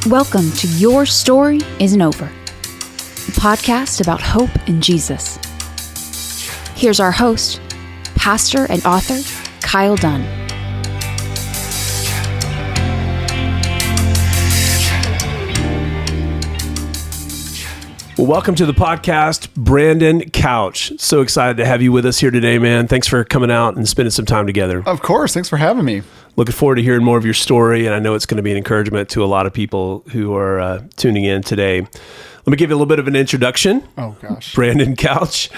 Welcome to Your Story Isn't Over, a podcast about hope in Jesus. Here's our host, pastor and author, Kyle Dunn. Well, welcome to the podcast, Brandon Couch. So excited to have you with us here today, man. Thanks for coming out and spending some time together. Of course. Thanks for having me. Looking forward to hearing more of your story, and I know it's going to be an encouragement to a lot of people who are tuning in today. Let me give you a little bit of an introduction. Oh, gosh. Brandon Couch,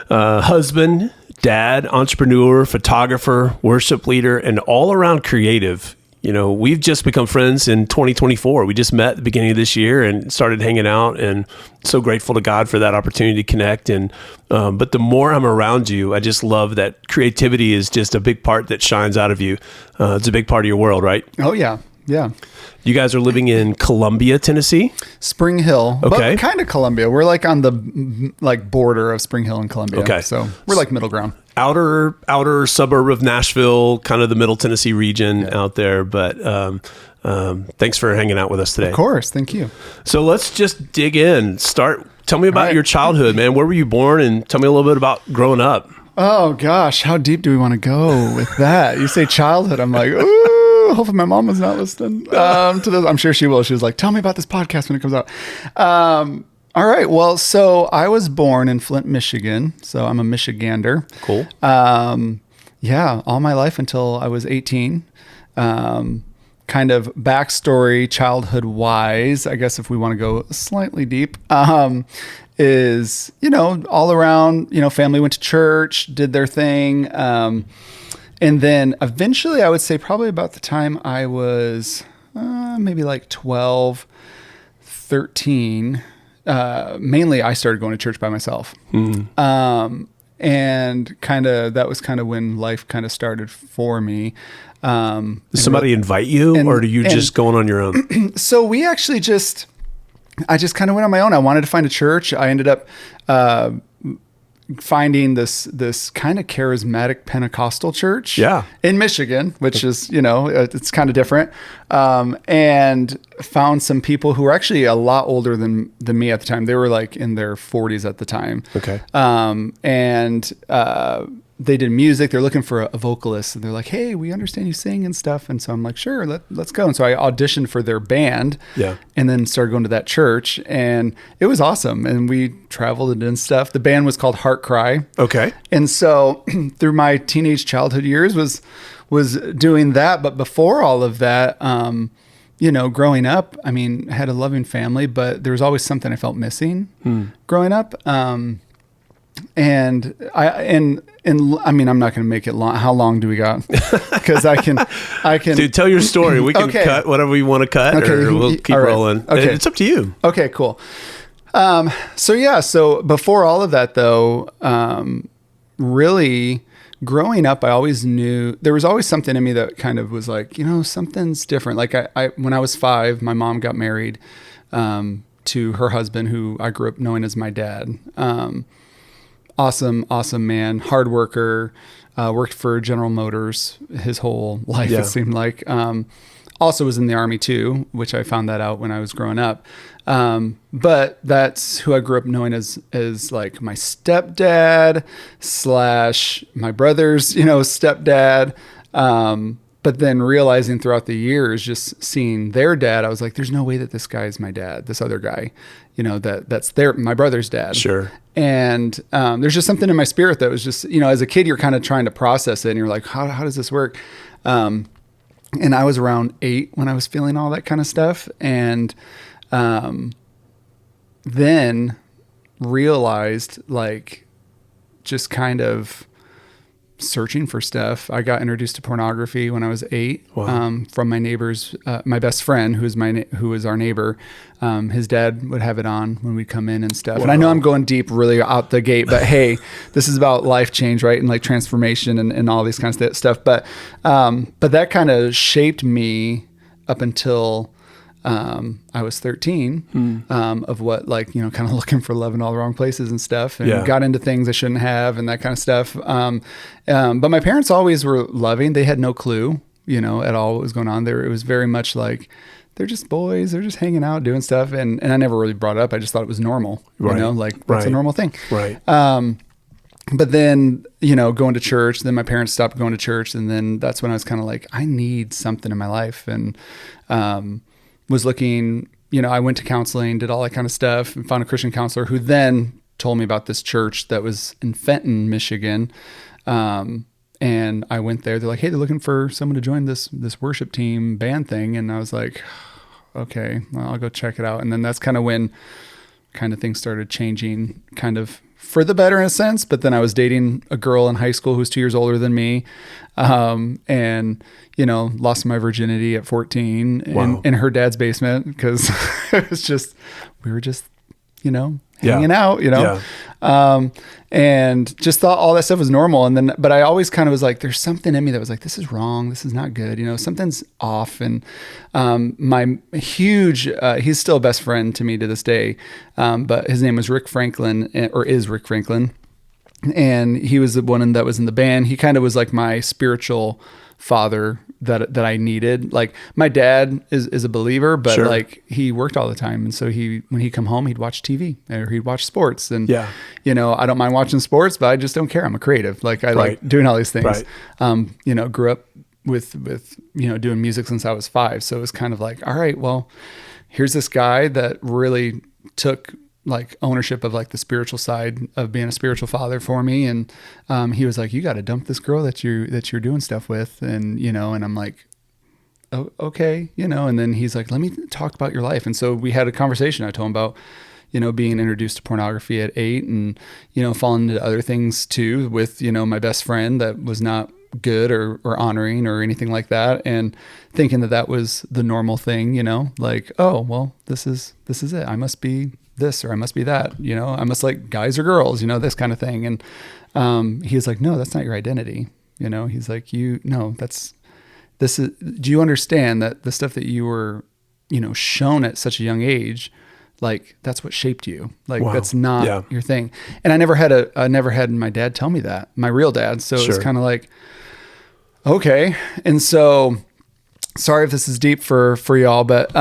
husband, dad, entrepreneur, photographer, worship leader, and all-around creative. You know, we've just become friends in 2024. We just met at the beginning of this year and started hanging out, and so grateful to God for that opportunity to connect. And but the more I'm around you, I just love that creativity is just a big part that shines out of you. It's a big part of your world, right? Oh, yeah. Yeah. You guys are living in Columbia, Tennessee? Spring Hill. Okay. But kind of Columbia. We're like on the border of Spring Hill and Columbia. Okay. So we're like middle ground. Outer suburb of Nashville, kind of the Middle Tennessee region out there. But thanks for hanging out with us today. Of course. Thank you. So let's just dig in. Tell me about your childhood, man. Where were you born? And tell me a little bit about growing up. Oh, gosh. How deep do we want to go with that? You say childhood. I'm like, ooh. Hopefully my mom was not listening to this. I'm sure she will. She was like, tell me about this podcast when it comes out. All right. Well, so I was born in Flint, Michigan. So I'm a Michigander. Cool. Yeah, all my life until I was 18. Kind of backstory, childhood wise, I guess if we want to go slightly deep, is, all around, family went to church, did their thing. And then eventually I would say probably about the time I was maybe like 12, 13, mainly I started going to church by myself. Mm-hmm. And that was kind of when life kind of started for me. Did somebody invite you or are you just going on your own? So we actually I just kind of went on my own. I wanted to find a church. I ended up finding this kind of charismatic Pentecostal church in Michigan, which is, it's kind of different. And found some people who were actually a lot older than me at the time. They were like in their 40s at the time. Okay. And they did music. They're looking for a vocalist, and they're like, "Hey, we understand you sing and stuff." And so I'm like, "Sure, let's go." And so I auditioned for their band, and then started going to that church, and it was awesome. And we traveled and did stuff. The band was called Heart Cry. Okay. And so through my teenage childhood years was doing that. But before all of that, growing up, I mean, I had a loving family, but there was always something I felt missing growing up. And I mean, I'm not going to make it long. How long do we got? Because I can. Dude, tell your story. We can cut whatever you want to cut, or we'll keep rolling. Okay. It's up to you. Okay, cool. So before all of that, though, really growing up, I always knew there was always something in me that kind of was like, something's different. Like I when I was 5, my mom got married to her husband, who I grew up knowing as my dad. Awesome man, hard worker, worked for General Motors his whole life, it seemed like. Also was in the Army too, which I found that out when I was growing up. But that's who I grew up knowing as like my stepdad / my brother's, stepdad. But then realizing throughout the years, just seeing their dad, I was like, there's no way that this guy is my dad, this other guy, that's my brother's dad. Sure. And there's just something in my spirit that was just, as a kid, you're kind of trying to process it and you're like, how does this work? And I was around 8 when I was feeling all that kind of stuff. And then realized, like, just kind of searching for stuff. I got introduced to pornography when I was 8. Wow. From my neighbor's, my best friend, who was our neighbor. His dad would have it on when we'd come in and stuff. Wow. And I know I'm going deep really out the gate, but hey, this is about life change, right? And like transformation and all these kinds of stuff. But that kind of shaped me up until I was 13, of what, like, kind of looking for love in all the wrong places and stuff, and got into things I shouldn't have and that kind of stuff. But my parents always were loving. They had no clue, at all what was going on there. It was very much like they're just boys. They're just hanging out, doing stuff. And I never really brought it up. I just thought it was normal, Right. you know, like that's a normal thing. Right. But then, you know, going to church, then my parents stopped going to church. And then that's when I was kind of like, I need something in my life. And, was looking, you know, I went to counseling, did all that kind of stuff, and found a Christian counselor who then told me about this church that was in Fenton, Michigan. And I went there. They're like, hey, they're looking for someone to join this worship team band thing. And I was like, okay, well, I'll go check it out. And then that's kind of when kind of things started changing kind of for the better in a sense. But then I was dating a girl in high school who was 2 years older than me. And, you know, lost my virginity at 14 in her dad's basement because it was just, we were just, you know, hanging out, you know, and just thought all that stuff was normal. And then, but I always kind of was like, there's something in me that was like, this is wrong. This is not good. You know, something's off. And, my huge, he's still a best friend to me to this day. But his name was Rick Franklin, or is Rick Franklin. And he was the one that was in the band. He kind of was like my spiritual father that I needed. Like my dad is a believer, but like he worked all the time. And so when he come home, he'd watch TV or he'd watch sports. And, you know, I don't mind watching sports, but I just don't care. I'm a creative. Like I like doing all these things. You know, grew up with, you know, doing music since I was 5. So it was kind of like, all right, well, here's this guy that really took like ownership of like the spiritual side of being a spiritual father for me. And, he was like, you got to dump this girl that you're doing stuff with. And, you know, and I'm like, oh, okay, you know, and then he's like, let me talk about your life. And so we had a conversation. I told him about, you know, being introduced to pornography at 8 and, you know, falling into other things too with, you know, my best friend that was not good or honoring or anything like that. And thinking that was the normal thing, you know, like, oh, well, this is it. I must be this, or I must be that, you know, I must like guys or girls, you know, this kind of thing. And, he was like, no, that's not your identity. You know, he's like, do you understand that the stuff that you were, you know, shown at such a young age, like that's what shaped you. Like that's not your thing. And I never had my dad tell me that, my real dad. So it's kind of like, okay. And so sorry if this is deep for y'all, but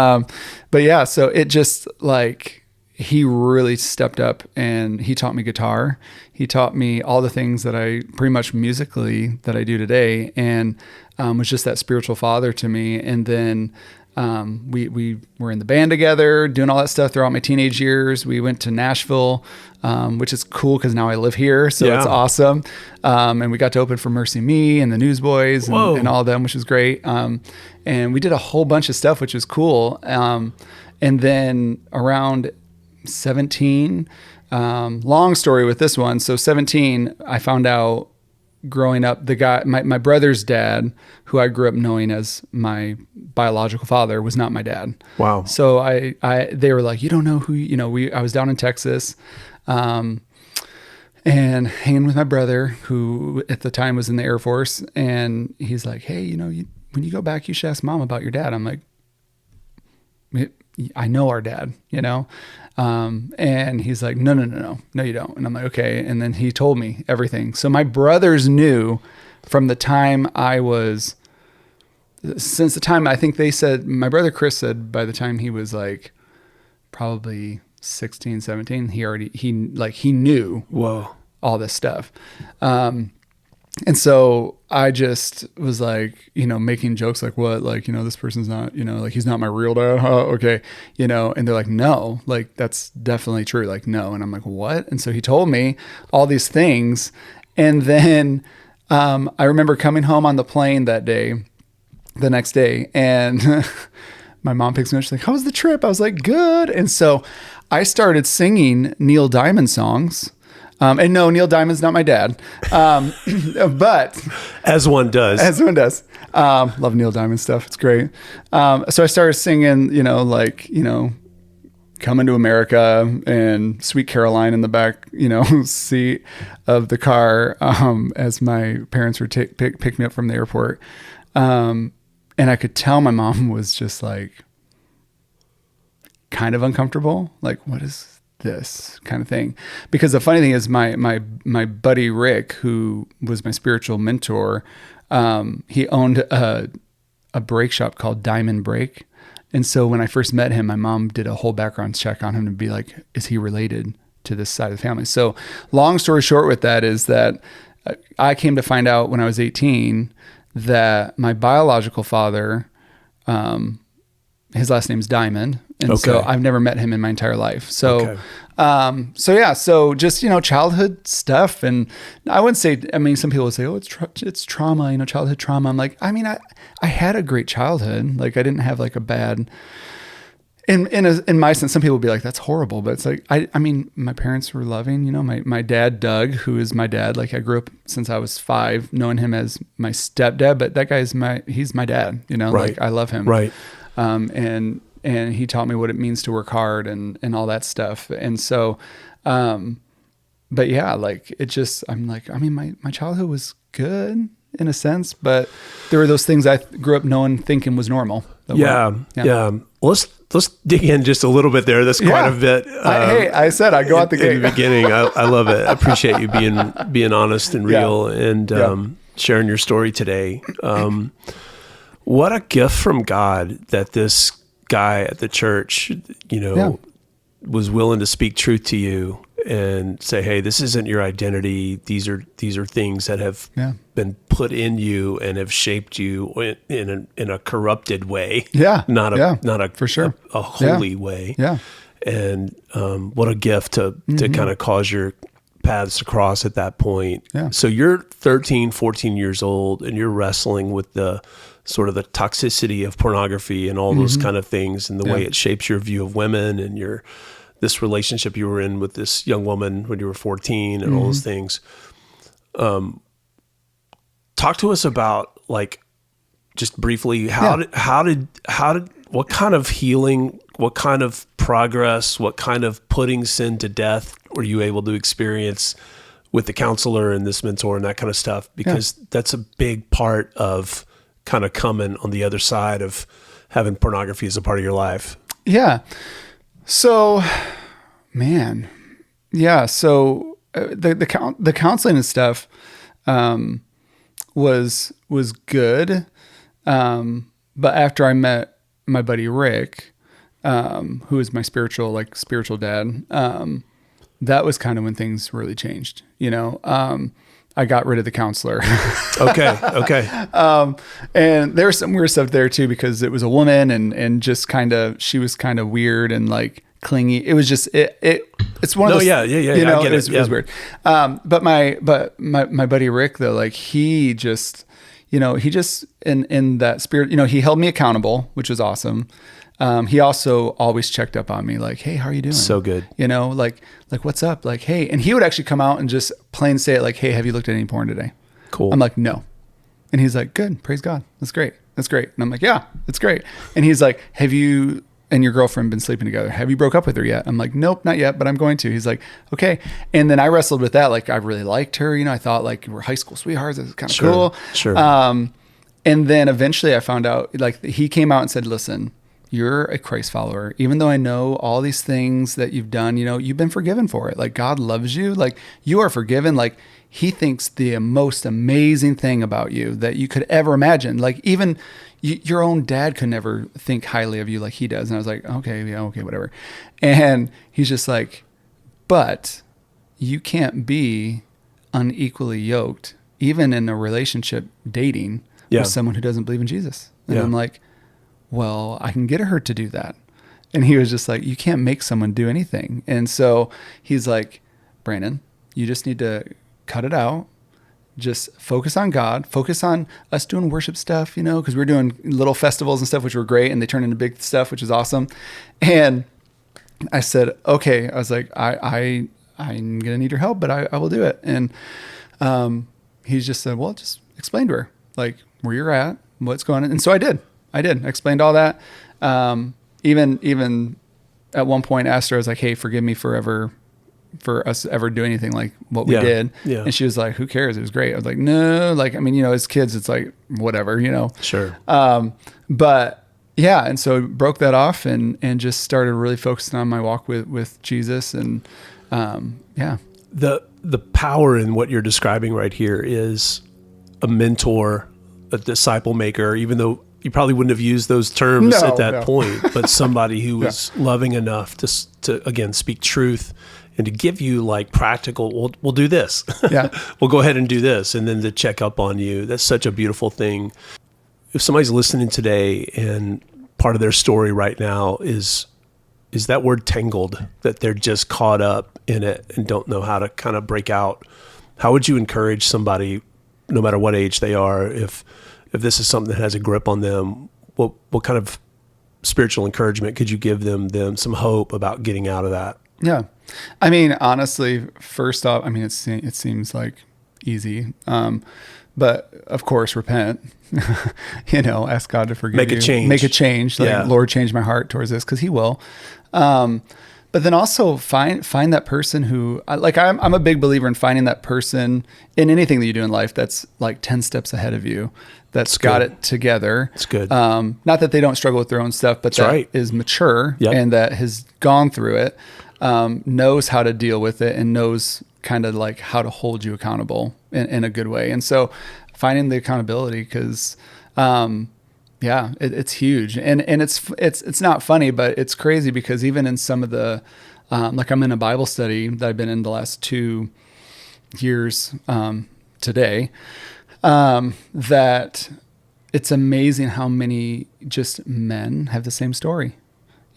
yeah, so it just like, he really stepped up and he taught me guitar. He taught me all the things that I pretty much musically that I do today, and was just that spiritual father to me. And then we were in the band together, doing all that stuff throughout my teenage years. We went to Nashville, which is cool because now I live here, so it's awesome. And we got to open for Mercy Me and the Newsboys and all of them, which was great. And we did a whole bunch of stuff, which was cool. And then around 17, long story with this one. So 17, I found out growing up, the guy, my brother's dad, who I grew up knowing as my biological father, was not my dad. Wow. So they were like, you don't know who, you know, I was down in Texas, and hanging with my brother, who at the time was in the Air Force. And he's like, hey, you know, when you go back, you should ask Mom about your dad. I'm like, I know our dad, you know? And he's like, no, you don't. And I'm like, okay. And then he told me everything. So my brothers knew from the time since the time, I think they said, my brother Chris said by the time he was like probably 16, 17, he knew all this stuff. And so I just was like, you know, making jokes like, what, like, you know, this person's not, you know, like, he's not my real dad. Oh, okay. You know, and they're like, no, like, that's definitely true. Like, no. And I'm like, what? And so he told me all these things. And then I remember coming home on the plane the next day, and my mom picks me up. She's like, how was the trip? I was like, good. And so I started singing Neil Diamond songs. And no, Neil Diamond's not my dad. But as one does, love Neil Diamond stuff. It's great. So I started singing, you know, like, you know, Coming to America and Sweet Caroline in the back, you know, seat of the car, as my parents were pick me up from the airport. And I could tell my mom was just like kind of uncomfortable. Like, what is this kind of thing? Because the funny thing is my buddy Rick, who was my spiritual mentor, he owned a brake shop called Diamond Brake, And so when I first met him, my mom did a whole background check on him to be like, is he related to this side of the family? So long story short with that is that I came to find out when I was 18 that my biological father, his last name's Diamond. And so I've never met him in my entire life. So, so just, childhood stuff. And I wouldn't say, some people would say, oh, it's trauma, childhood trauma. I'm like, I had a great childhood. Like I didn't have like a bad, in my sense, some people would be like, that's horrible, but it's like, my parents were loving, my dad, Doug, who is my dad. Like I grew up since I was 5, knowing him as my stepdad, but that guy's he's my dad, Right. like I love him. Right. And he taught me what it means to work hard and all that stuff. And so, but yeah, like it just, my childhood was good in a sense, but there were those things I grew up thinking was normal. Yeah. Well, let's dig in just a little bit there. That's quite a bit. I said I go out the gate. In the beginning. I love it. I appreciate you being honest and real and sharing your story today. What a gift from God that this guy at the church, was willing to speak truth to you and say, hey, this isn't your identity. These are things that have been put in you and have shaped you in a corrupted way. Yeah. Not a for sure. a holy way. Yeah. And what a gift to kind of cause your paths to cross at that point. Yeah. So you're 13, 14 years old and you're wrestling with the sort of the toxicity of pornography and all those kind of things and the way it shapes your view of women and this relationship you were in with this young woman when you were 14 and all those things. Talk to us about, like, just briefly, what kind of healing, what kind of progress, what kind of putting sin to death were you able to experience with the counselor and this mentor and that kind of stuff? Because that's a big part of kind of coming on the other side of having pornography as a part of your life. Yeah. So, man, yeah. So the counseling and stuff was good, but after I met my buddy Rick, who is my spiritual dad, that was kind of when things really changed. I got rid of the counselor. Okay. And there was some weird stuff there too, because it was a woman and just she was kind of weird and like clingy. It was just, it's one of those, it was weird. But my buddy Rick though, like he just in that spirit, he held me accountable, which was awesome. He also always checked up on me like, hey, how are you doing? So good. Like what's up? Like, hey, and he would actually come out and just plain say it like, hey, have you looked at any porn today? Cool. I'm like, no. And he's like, good. Praise God. That's great. And I'm like, yeah, that's great. And he's like, have you and your girlfriend been sleeping together? Have you broke up with her yet? I'm like, nope, not yet, but I'm going to. He's like, okay. And then I wrestled with that. Like, I really liked her. I thought like we're high school sweethearts. It was kind of cool. Sure. And then eventually I found out, like, he came out and said, listen, you're a Christ follower. Even though I know all these things that you've done, you've been forgiven for it. Like, God loves you. Like, you are forgiven. Like, he thinks the most amazing thing about you that you could ever imagine. Like, even your own dad could never think highly of you like he does. And I was like, okay, whatever. And he's just like, but you can't be unequally yoked, even in a relationship dating with someone who doesn't believe in Jesus. And I'm like, well, I can get her to do that. And he was just like, you can't make someone do anything. And so he's like, Brandon, you just need to cut it out. Just focus on God, focus on us doing worship stuff, because we're doing little festivals and stuff, which were great. And they turned into big stuff, which is awesome. And I said, okay. I was like, I'm going to need your help, but I will do it. And he just said, well, just explain to her like where you're at, what's going on. And so I did. I explained all that. Even at one point asked her, I was like, hey, forgive me for us ever doing anything like what we did. Yeah. And she was like, who cares? It was great. I was like, no, like, as kids, it's like, whatever, Sure. But yeah. And so broke that off and just started really focusing on my walk with Jesus. And, the power in what you're describing right here is a mentor, a disciple maker, even though you probably wouldn't have used those terms at that No. point, but somebody who was loving enough to again speak truth and to give you like practical. We'll do this. Yeah. We'll go ahead and do this, and then to check up on you. That's such a beautiful thing. If somebody's listening today and part of their story right now is that word tangled, that they're just caught up in it and don't know how to kind of break out, how would you encourage somebody, no matter what age they are, if this is something that has a grip on them, what kind of spiritual encouragement could you give them some hope about getting out of that? Yeah. I mean, honestly, first off, I mean, it seems like easy. But of course, repent, ask God to forgive you. Make a change. Like, Lord, change my heart towards this, 'cause he will. But then also find that person who, like, I'm a big believer in finding that person in anything that you do in life that's like 10 steps ahead of you, that's got it together. It's good. Not that they don't struggle with their own stuff, but that is mature and that has gone through it, knows how to deal with it, and knows kind of like how to hold you accountable in a good way. And so finding the accountability, because it's huge, and it's not funny, but it's crazy, because even in some of the like, I'm in a Bible study that I've been in the last 2 years today, that it's amazing how many just men have the same story,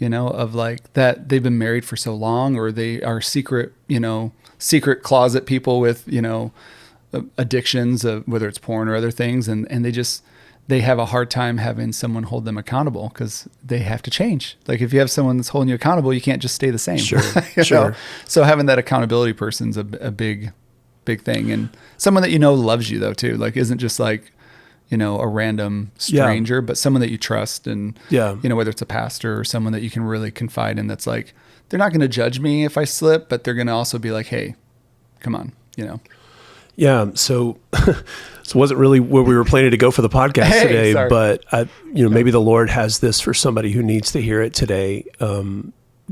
of like that they've been married for so long, or they are secret closet people with, addictions of whether it's porn or other things. And they have a hard time having someone hold them accountable, because they have to change. Like, if you have someone that's holding you accountable, you can't just stay the same. Sure. Sure. So having that accountability person's a big thing. And someone that, loves you though too, like, isn't just like, a random stranger, but someone that you trust, and, whether it's a pastor or someone that you can really confide in, that's like, they're not going to judge me if I slip, but they're going to also be like, hey, come on, Yeah. So it wasn't really where we were planning to go for the podcast today, sorry. but maybe the Lord has this for somebody who needs to hear it today,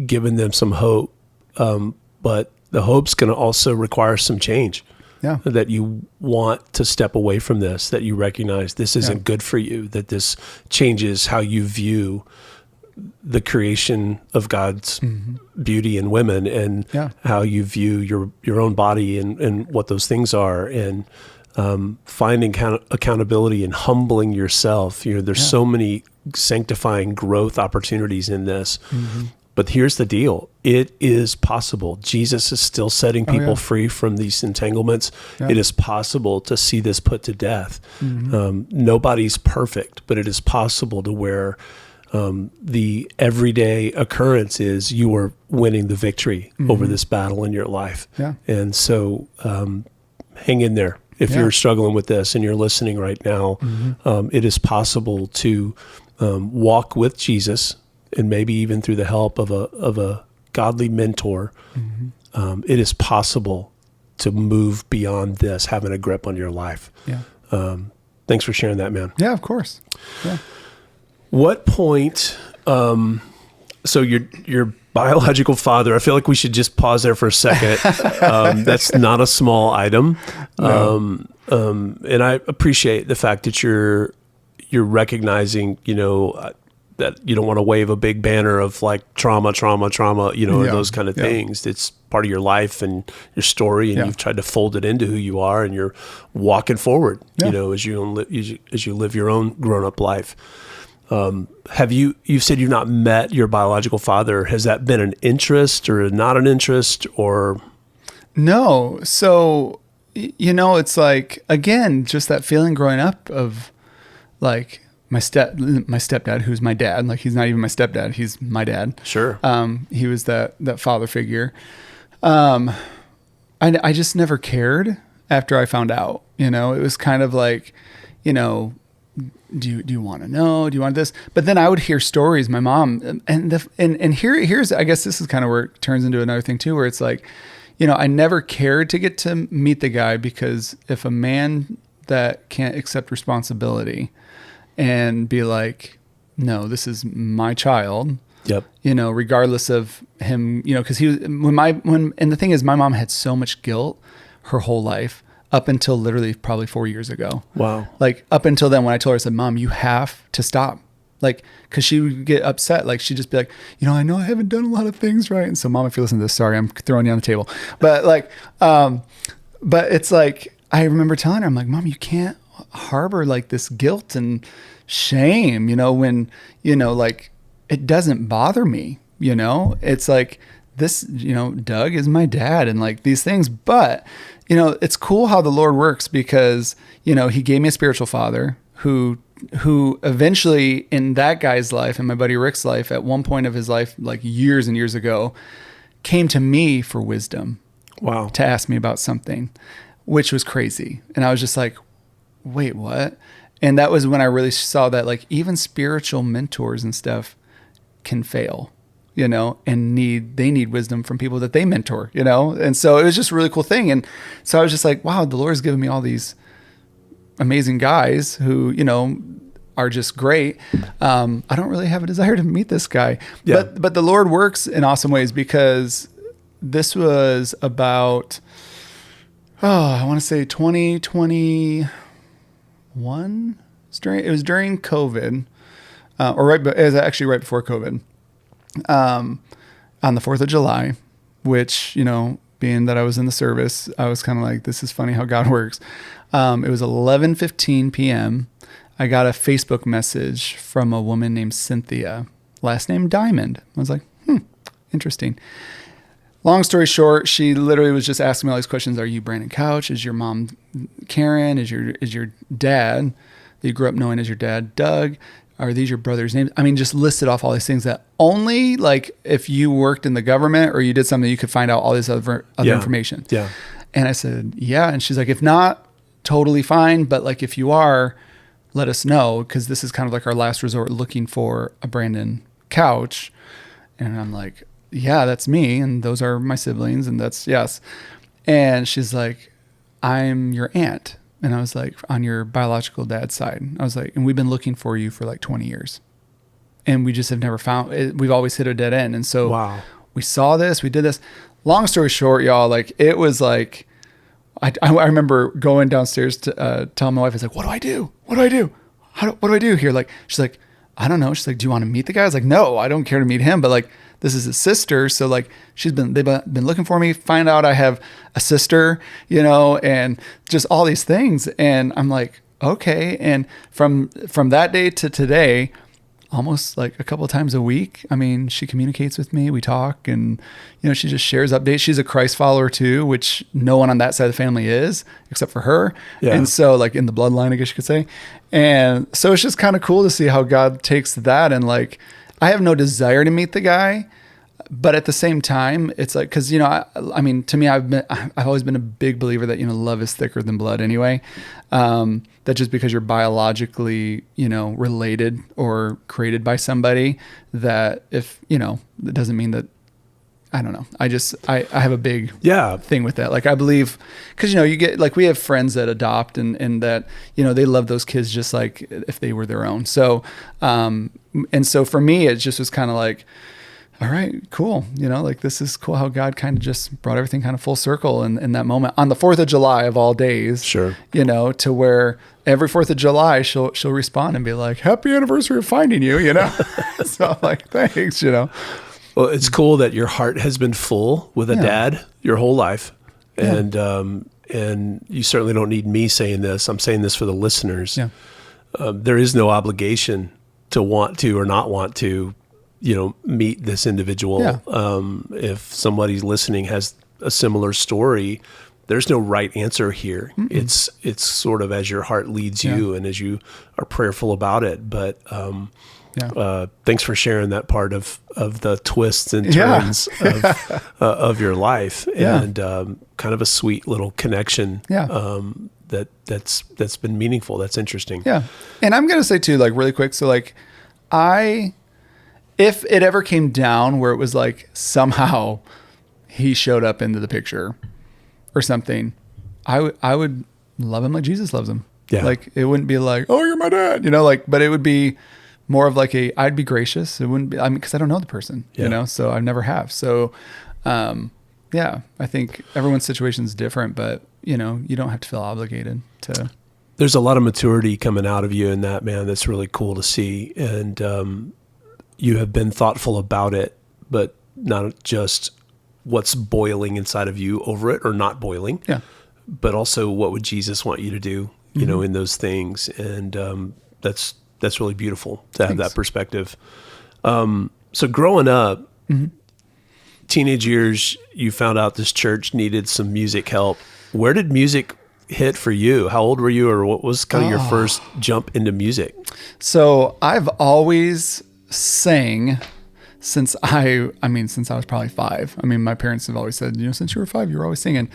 giving them some hope. But the hope's going to also require some change. Yeah. That you want to step away from this, that you recognize this isn't good for you, that this changes how you view the creation of God's beauty in women, and how you view your own body and what those things are, and finding accountability and humbling yourself. There's so many sanctifying growth opportunities in this. But here's the deal. It is possible. Jesus is still setting people free from these entanglements. Yeah. It is possible to see this put to death. Nobody's perfect, but it is possible to where the everyday occurrence is you are winning the victory over this battle in your life. Yeah. And so hang in there. If you're struggling with this and you're listening right now, it is possible to walk with Jesus, and maybe even through the help of a godly mentor. It is possible to move beyond this, having a grip on your life. Yeah. Thanks for sharing that, man. Yeah, of course. Yeah. What point, so your biological father, I feel like we should just pause there for a second. That's not a small item. No. And I appreciate the fact that you're recognizing, that you don't want to wave a big banner of like trauma, those kind of things. It's part of your life and your story, and you've tried to fold it into who you are, and you're walking forward, as you live your own grown-up life. You've said you've not met your biological father. Has that been an interest or not an interest, or? No. So, it's like, again, just that feeling growing up of like my stepdad, who's my dad. Like, he's not even my stepdad. He's my dad. Sure. He was that father figure. I just never cared after I found out, it was kind of like, do you want to know? Do you want this? But then I would hear stories. My mom, and here's, I guess this is kind of where it turns into another thing too, where it's like, I never cared to get to meet the guy, because if a man that can't accept responsibility and be like, no, this is my child. Yep. Regardless of him, because and the thing is, my mom had so much guilt her whole life up until literally probably 4 years ago. Wow. Like up until then, when I told her, I said, Mom, you have to stop. Like, cause she would get upset. Like she'd just be like, I know I haven't done a lot of things right. And so Mom, if you listen to this, sorry, I'm throwing you on the table. But like, but it's like, I remember telling her, I'm like, Mom, you can't harbor like this guilt and shame, when, like it doesn't bother me, it's like this, Doug is my dad and like these things, but it's cool how the Lord works because, he gave me a spiritual father who eventually in that guy's life and my buddy Rick's life at one point of his life, like years and years ago, came to me for wisdom. Wow. To ask me about something, which was crazy. And I was just like, wait, what? And that was when I really saw that like even spiritual mentors and stuff can fail, and they need wisdom from people that they mentor, And so it was just a really cool thing. And so I was just like, wow, the Lord's given me all these amazing guys who, are just great. I don't really have a desire to meet this guy, but the Lord works in awesome ways because this was about, I want to say 2021. It was during COVID, it was actually right before COVID, on the 4th of July, which, being that I was in the service, I was kind of like, this is funny how God works. It was 11:15 p.m. I got a Facebook message from a woman named Cynthia, last name Diamond. I was like, interesting. Long story short, she literally was just asking me all these questions. Are you Brandon Couch? Is your mom Karen? Is your dad that you grew up knowing as your dad Doug? Are these your brother's names? I mean, just listed off all these things that only like if you worked in the government or you did something, you could find out all this other information. Yeah. And I said, yeah. And she's like, if not, totally fine. But like, if you are, let us know. Cause this is kind of like our last resort looking for a Brandon Couch. And I'm like, yeah, that's me. And those are my siblings. And that's yes. And she's like, I'm your aunt. And I was like, on your biological dad's side. I was like, and we've been looking for you for like 20 years. And we just have never found it. We've always hit a dead end. And so we saw this, we did this. Long story short, y'all, like it was like, I remember going downstairs to tell my wife, I was like, what do I do? What do I do? What do I do here? Like, she's like, I don't know. She's like, do you want to meet the guy? I was like, no, I don't care to meet him. But like, this is his sister. So like, they've been looking for me, find out I have a sister, and just all these things. And I'm like, okay. And from that day to today, almost like a couple of times a week, I mean, she communicates with me, we talk, and, she just shares updates. She's a Christ follower too, which no one on that side of the family is except for her. Yeah. And so like in the bloodline, I guess you could say. And so it's just kind of cool to see how God takes that. And like, I have no desire to meet the guy, but at the same time, it's like, cause I mean, to me, I've always been a big believer that, love is thicker than blood anyway. That just because you're biologically, related or created by somebody, that if, it doesn't mean that, I don't know. I have a big thing with that. Like I believe, cause you get, like we have friends that adopt and that, they love those kids just like if they were their own. So, and so for me, it just was kind of like, all right, cool. Like this is cool how God kind of just brought everything kind of full circle in that moment on the 4th of July of all days. Sure. To where every 4th of July she'll respond and be like, happy anniversary of finding you, So I'm like, thanks, Well, it's cool that your heart has been full with a dad your whole life. And you certainly don't need me saying this. I'm saying this for the listeners. Yeah. There is no obligation to want to or not want to, meet this individual. Yeah. If somebody listening has a similar story, there's no right answer here. Mm-mm. It's sort of as your heart leads you and as you are prayerful about it. But thanks for sharing that part of the twists and turns of your life and kind of a sweet little connection. That's been meaningful. That's interesting. Yeah. And I'm going to say too, like really quick. So like if it ever came down where it was like somehow he showed up into the picture or something, I would love him like Jesus loves him. Yeah. Like it wouldn't be like, oh, you're my dad, but it would be more of like I'd be gracious. It wouldn't be, cause I don't know the person, so I never have. So, I think everyone's situation is different, but you don't have to feel obligated to. There's a lot of maturity coming out of you in that, man. That's really cool to see. And you have been thoughtful about it, but not just what's boiling inside of you over it or not boiling, but also what would Jesus want you to do, you know, in those things. And that's really beautiful to have that perspective. So growing up, teenage years, you found out this church needed some music help. Where did music hit for you? How old were you, or what was kind of your first jump into music? So I've always sang since I was probably 5. I mean, my parents have always said, since you were 5, you were always singing.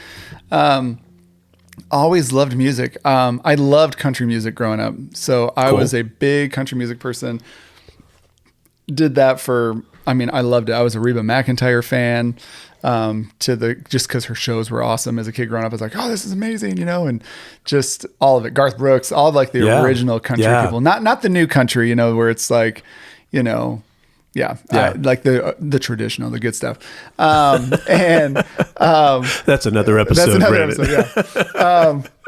Always loved music. I loved country music growing up. So I was a big country music person. Did that I loved it. I was a Reba McEntire fan, just cause her shows were awesome. As a kid growing up, I was like, oh, this is amazing, and just all of it. Garth Brooks, all of like the original country people, not the new country, where it's like, like the traditional, the good stuff. That's another episode.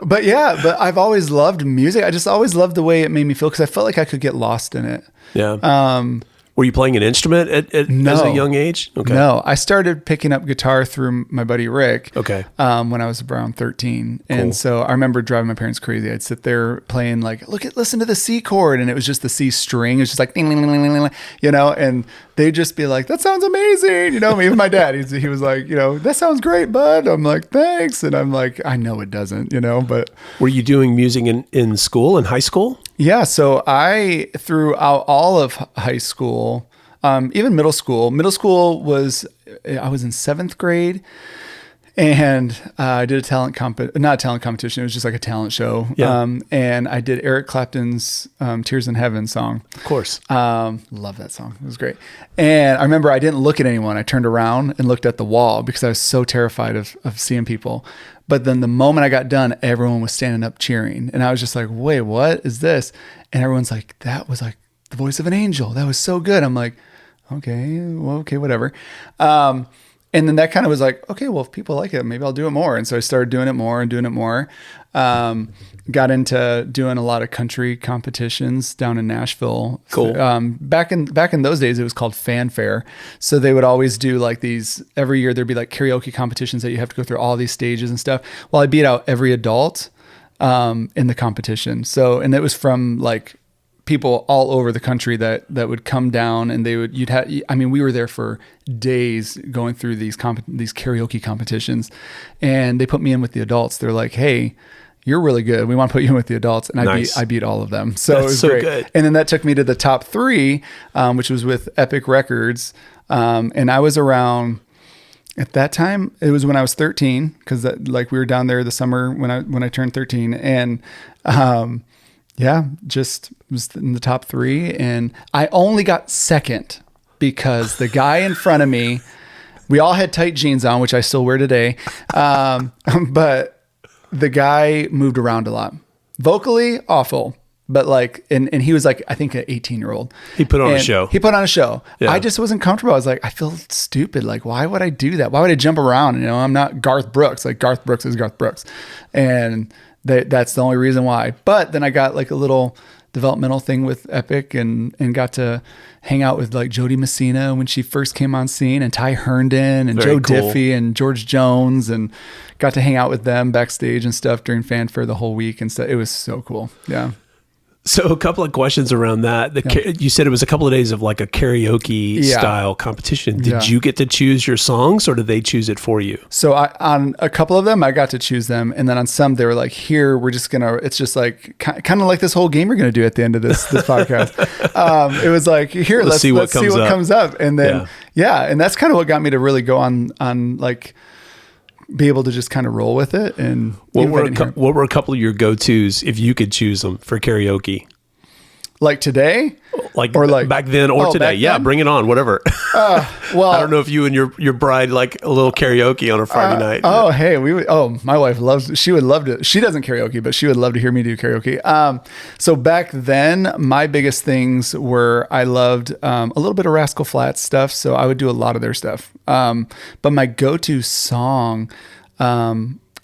But I've always loved music. I just always loved the way it made me feel, because I felt like I could get lost in it. Yeah. Were you playing an instrument at as a young age? Okay. No, I started picking up guitar through my buddy Rick. Okay. When I was around 13. Cool. And so I remember driving my parents crazy. I'd sit there playing like, listen to the C chord. And it was just the C string. It was just like, ding, ding, ding, ding, ding, and they'd just be like, that sounds amazing. Even my dad, he was like, that sounds great, bud. I'm like, thanks. And I'm like, I know it doesn't, but. Were you doing music in school, in high school? Yeah. So throughout all of high school, even middle school I was in 7th grade, and I did not a talent competition. It was just like a talent show. Yeah. And I did Eric Clapton's Tears in Heaven song. Of course. Love that song. It was great. And I remember I didn't look at anyone. I turned around and looked at the wall because I was so terrified of seeing people. But then the moment I got done, everyone was standing up cheering. And I was just like, wait, what is this? And everyone's like, that was like the voice of an angel. That was so good. I'm like, okay, whatever. And then that kind of was like, okay, well, if people like it, maybe I'll do it more. And so I started doing it more and doing it more. Got into doing a lot of country competitions down in Nashville. Cool. Back in those days, it was called Fanfare. So they would always do like these, every year there'd be like karaoke competitions that you have to go through all these stages and stuff. Well, I beat out every adult in the competition. So, and it was from like people all over the country that would come down, and we were there for days going through these karaoke competitions, and they put me in with the adults. They're like, hey, you're really good. We want to put you in with the adults. And I beat all of them. So it was so great. Good. And then that took me to the top 3, which was with Epic Records. And I was around, at that time, it was when I was 13, because we were down there the summer when I turned 13. And just was in the top 3. And I only got second because the guy in front of me, we all had tight jeans on, which I still wear today. But the guy moved around a lot. Vocally, awful. But and he was like, I think an 18-year-old. He put on a show. Yeah. I just wasn't comfortable. I was like, I feel stupid. Like, why would I do that? Why would I jump around? I'm not Garth Brooks. Like, Garth Brooks is Garth Brooks. And that's the only reason why. But then I got like a little developmental thing with Epic and got to hang out with like Jody Messina when she first came on scene, and Ty Herndon and Joe Diffie and George Jones, and got to hang out with them backstage and stuff during Fanfare the whole week and stuff. It was so cool. Yeah. So a couple of questions around that. You said it was a couple of days of like a karaoke style competition. Did you get to choose your songs, or did they choose it for you? So on a couple of them, I got to choose them. And then on some, they were like, here, we're just going to, it's just like, kind of like this whole game we're going to do at the end of this podcast. It was like, here, let's see what comes up. And then, and that's kind of what got me to really go on like, be able to just kind of roll with it. And what were a couple of your go-tos if you could choose them for karaoke? Like today? Or back then or today? Yeah, then? Bring it on, whatever. Well, I don't know if you and your bride like a little karaoke on a Friday night. Oh, hey, my wife she would love to. She doesn't karaoke, but she would love to hear me do karaoke. So back then, my biggest things were I loved a little bit of Rascal Flatts stuff, so I would do a lot of their stuff. But my go-to song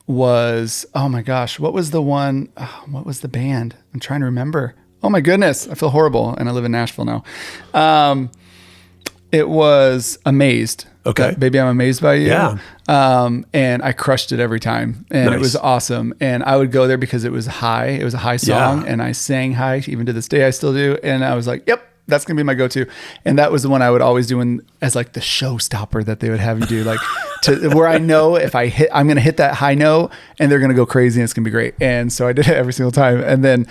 was, oh my gosh, what was the one? What was the band? I'm trying to remember. Oh my goodness, I feel horrible, and I live in Nashville now. It was Amazed. Okay. Baby, I'm Amazed by You. Yeah. And I crushed it every time, and Nice. it was awesome. And I would go there because it was high. It was a high song, Yeah. and I sang high even to this day. I still do. And I was like, yep, that's gonna be my go-to. And that was the one I would always do as like the showstopper that they would have you do, like to where I know if I'm gonna hit that high note, and they're gonna go crazy, and it's gonna be great. And so I did it every single time. And then,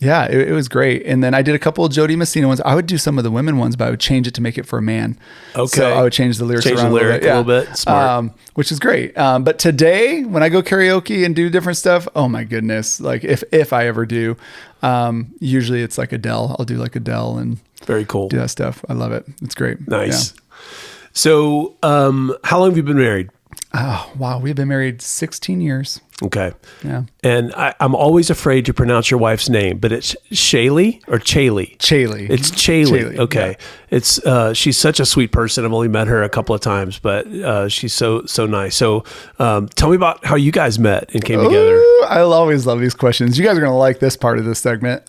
yeah, it was great. And then I did a couple of Jody Messina ones. I would do some of the women ones, but I would change it to make it for a man. Okay. So I would change the lyrics Change the around lyric a little bit. Smart. which is great. But today, when I go karaoke and do different stuff, oh my goodness! Like if I ever do, usually it's like Adele. I'll do like Adele and Very cool. do that stuff. I love it. It's great. Nice. Yeah. So, how long have you been married? Oh wow, we've been married 16 years. Okay. Yeah. And I'm always afraid to pronounce your wife's name, but it's Shaylee or Chaley? Chaley. It's Chaley. Chaley, Okay. yeah. It's she's such a sweet person. I've only met her a couple of times, but she's so nice. So tell me about how you guys met and came together. Ooh, I always love these questions. You guys are going to like this part of this segment.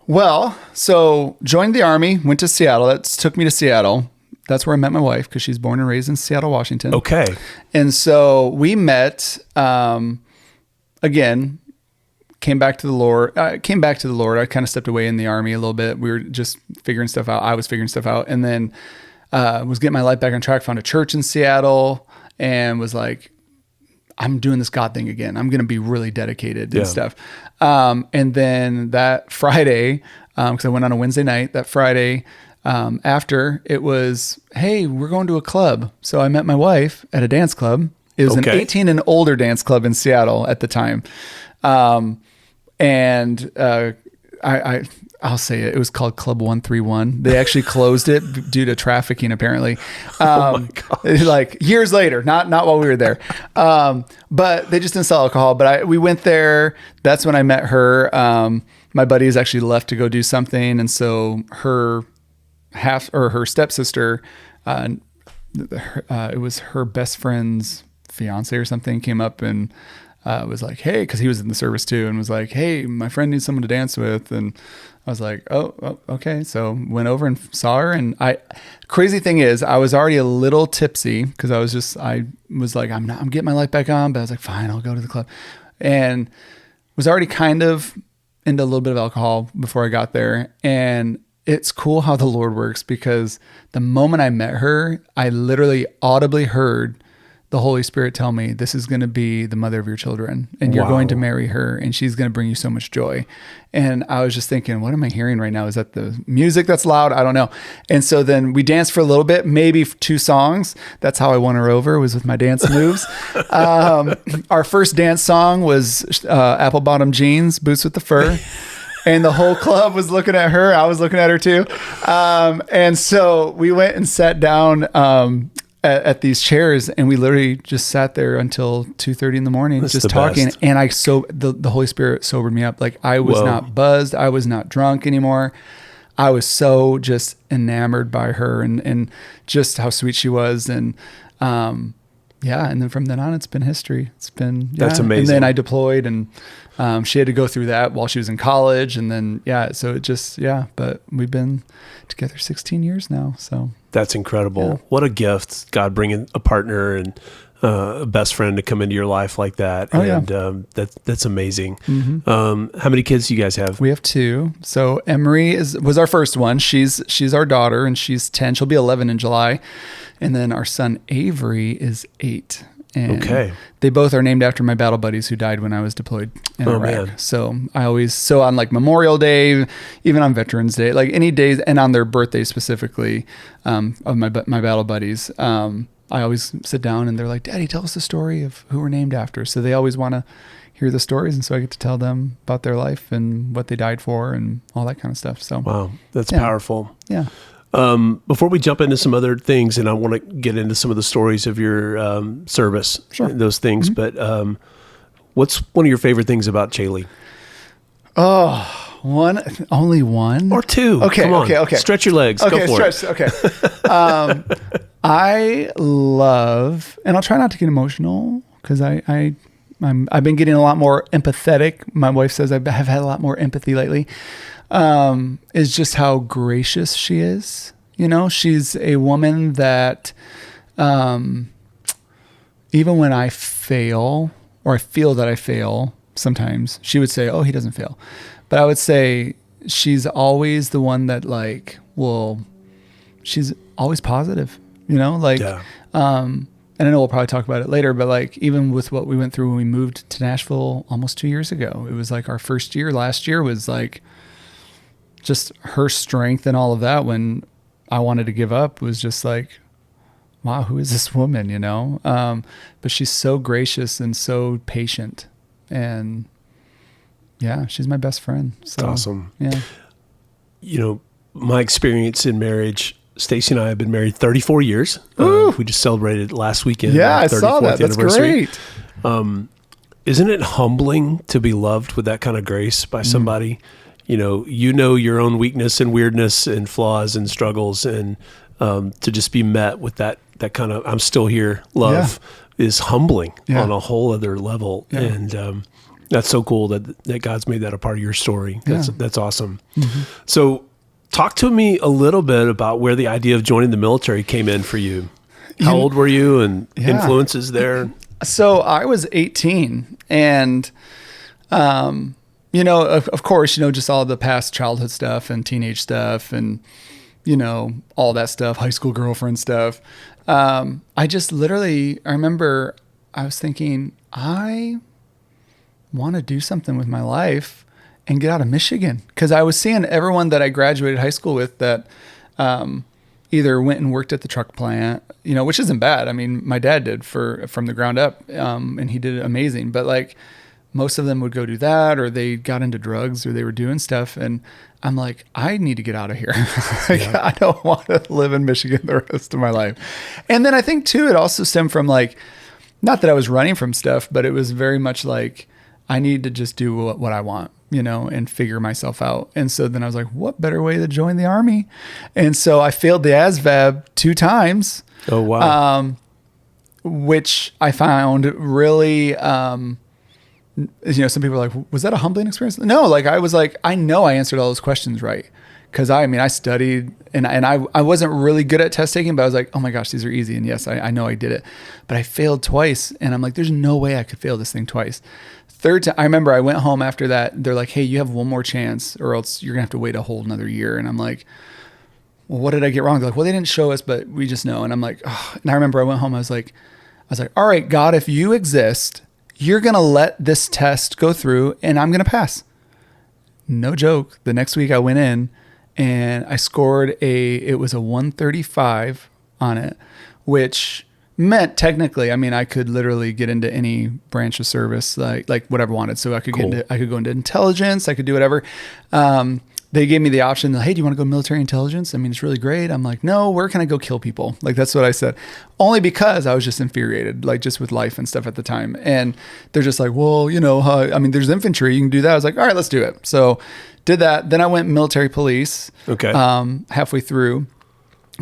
Well, so joined the Army, went to Seattle. That took me to Seattle. That's where I met my wife because she's born and raised in Seattle, Washington. Okay. And so we met, again, came back to the Lord. I kind of stepped away in the Army a little bit. We were just figuring stuff out. I was figuring stuff out. And then was getting my life back on track, found a church in Seattle, and was like, I'm doing this God thing again. I'm going to be really dedicated and stuff. And then that Friday, because I went on a Wednesday night, that Friday, after it was, hey, we're going to a club. So I met my wife at a dance club. It was an 18 and older dance club in Seattle at the time. And I'll say it. It was called Club 131. They actually closed it due to trafficking, apparently. Oh my gosh. Like years later, not while we were there. But they just didn't sell alcohol. But we went there. That's when I met her. My buddies actually left to go do something, and so her stepsister, it was her best friend's fiance or something, came up and was like, hey, because he was in the service too, and was like, hey, my friend needs someone to dance with. And I was like, oh, okay. So went over and saw her. And crazy thing is, I was already a little tipsy because I was like, I'm getting my life back on, but I was like, fine, I'll go to the club. And was already kind of into a little bit of alcohol before I got there. And it's cool how the Lord works, because the moment I met her, I literally audibly heard the Holy Spirit tell me, this is going to be the mother of your children, and you're going to marry her, and she's going to bring you so much joy. And I was just thinking, what am I hearing right now? Is that the music that's loud? I don't know. And so then we danced for a little bit, maybe 2 songs. That's how I won her over, was with my dance moves. Our first dance song was Apple Bottom Jeans, Boots with the Fur. And the whole club was looking at her. I was looking at her too. And so we went and sat down at these chairs, and we literally just sat there until 2:30 in the morning, just talking. Best. And the Holy Spirit sobered me up. Like, I was not buzzed. I was not drunk anymore. I was so just enamored by her and just how sweet she was. And and then from then on, it's been history. It's been, that's amazing. And then I deployed, and she had to go through that while she was in college. And then, so it just, but we've been together 16 years now. So that's incredible. Yeah. What a gift, God bringing a partner and a best friend to come into your life like that. That's amazing. Mm-hmm. How many kids do you guys have? We have 2. So Emery was our first one. She's our daughter, and she's 10. She'll be 11 in July. And then our son Avery is 8. And they both are named after my battle buddies who died when I was deployed in Iraq. Man. So on like Memorial Day, even on Veterans Day, like any days, and on their birthday specifically, of my battle buddies, I always sit down and they're like, Daddy, tell us the story of who we're named after. So they always want to hear the stories. And so I get to tell them about their life and what they died for and all that kind of stuff. So wow, that's powerful. Yeah. Before we jump into some other things, and I want to get into some of the stories of your service, and those things, but what's one of your favorite things about Chaley? Oh, only one? Or 2. Okay, come on. Okay. Stretch your legs. Go for it. Okay. I love, and I'll try not to get emotional because I've been getting a lot more empathetic. My wife says I have had a lot more empathy lately. Is just how gracious she is. You know, she's a woman that, even when I fail or I feel that I fail sometimes, she would say, "Oh, he doesn't fail." But I would say she's always the one that like, she's always positive, you know, like, and I know we'll probably talk about it later, but like, even with what we went through when we moved to Nashville almost 2 years ago, it was like our first year. Last year was like just her strength and all of that. When I wanted to give up, was just like, wow, who is this woman, you know? But she's so gracious and so patient, and yeah, she's my best friend. So, awesome. Yeah. You know, my experience in marriage, Stacy and I have been married 34 years. We just celebrated last weekend. Yeah, I saw that. That's great. Isn't it humbling to be loved with that kind of grace by somebody? You know your own weakness and weirdness and flaws and struggles, and to just be met with that kind of "I'm still here" love is humbling on a whole other level. Yeah. And that's so cool that God's made that a part of your story. That's awesome. Mm-hmm. So talk to me a little bit about where the idea of joining the military came in for you. How old were you, and influences there? So I was 18, and you know, of course, you know, just all the past childhood stuff and teenage stuff and, you know, all that stuff, high school girlfriend stuff. I just literally, I remember I was thinking, I want to do something with my life and get out of Michigan. Because I was seeing everyone that I graduated high school with that either went and worked at the truck plant, you know, which isn't bad. I mean, my dad did from the ground up, and he did amazing. But like, most of them would go do that, or they got into drugs, or they were doing stuff. And I'm like, I need to get out of here. I don't want to live in Michigan the rest of my life. And then I think too, it also stemmed from like, not that I was running from stuff, but it was very much like, I need to just do what I want, you know, and figure myself out. And so then I was like, what better way to join the Army? And so I failed the ASVAB 2 times. Oh, wow. Which I found really, you know, some people are like, was that a humbling experience? No, like I was like, I know I answered all those questions right. Cause I studied and I wasn't really good at test taking, but I was like, oh my gosh, these are easy. And yes, I know I did it, but I failed twice. And I'm like, there's no way I could fail this thing twice. Third time, I remember I went home after that. They're like, hey, you have one more chance or else you're gonna have to wait a whole another year. And I'm like, well, what did I get wrong? They're like, well, they didn't show us, but we just know. And I'm like, oh. And I remember I went home. I was like, all right, God, if you exist, you're going to let this test go through and I'm going to pass. No joke. The next week I went in and I scored it was a 135 on it, which meant technically, I mean, I could literally get into any branch of service, like whatever I wanted. So I could I could go into intelligence. I could do whatever. They gave me the option, hey, do you want to go military intelligence? I mean, it's really great. I'm like, no, where can I go kill people? Like, that's what I said. Only because I was just infuriated, like just with life and stuff at the time. And they're just like, well, you know, I mean, there's infantry. You can do that. I was like, all right, let's do it. So did that. Then I went military police halfway through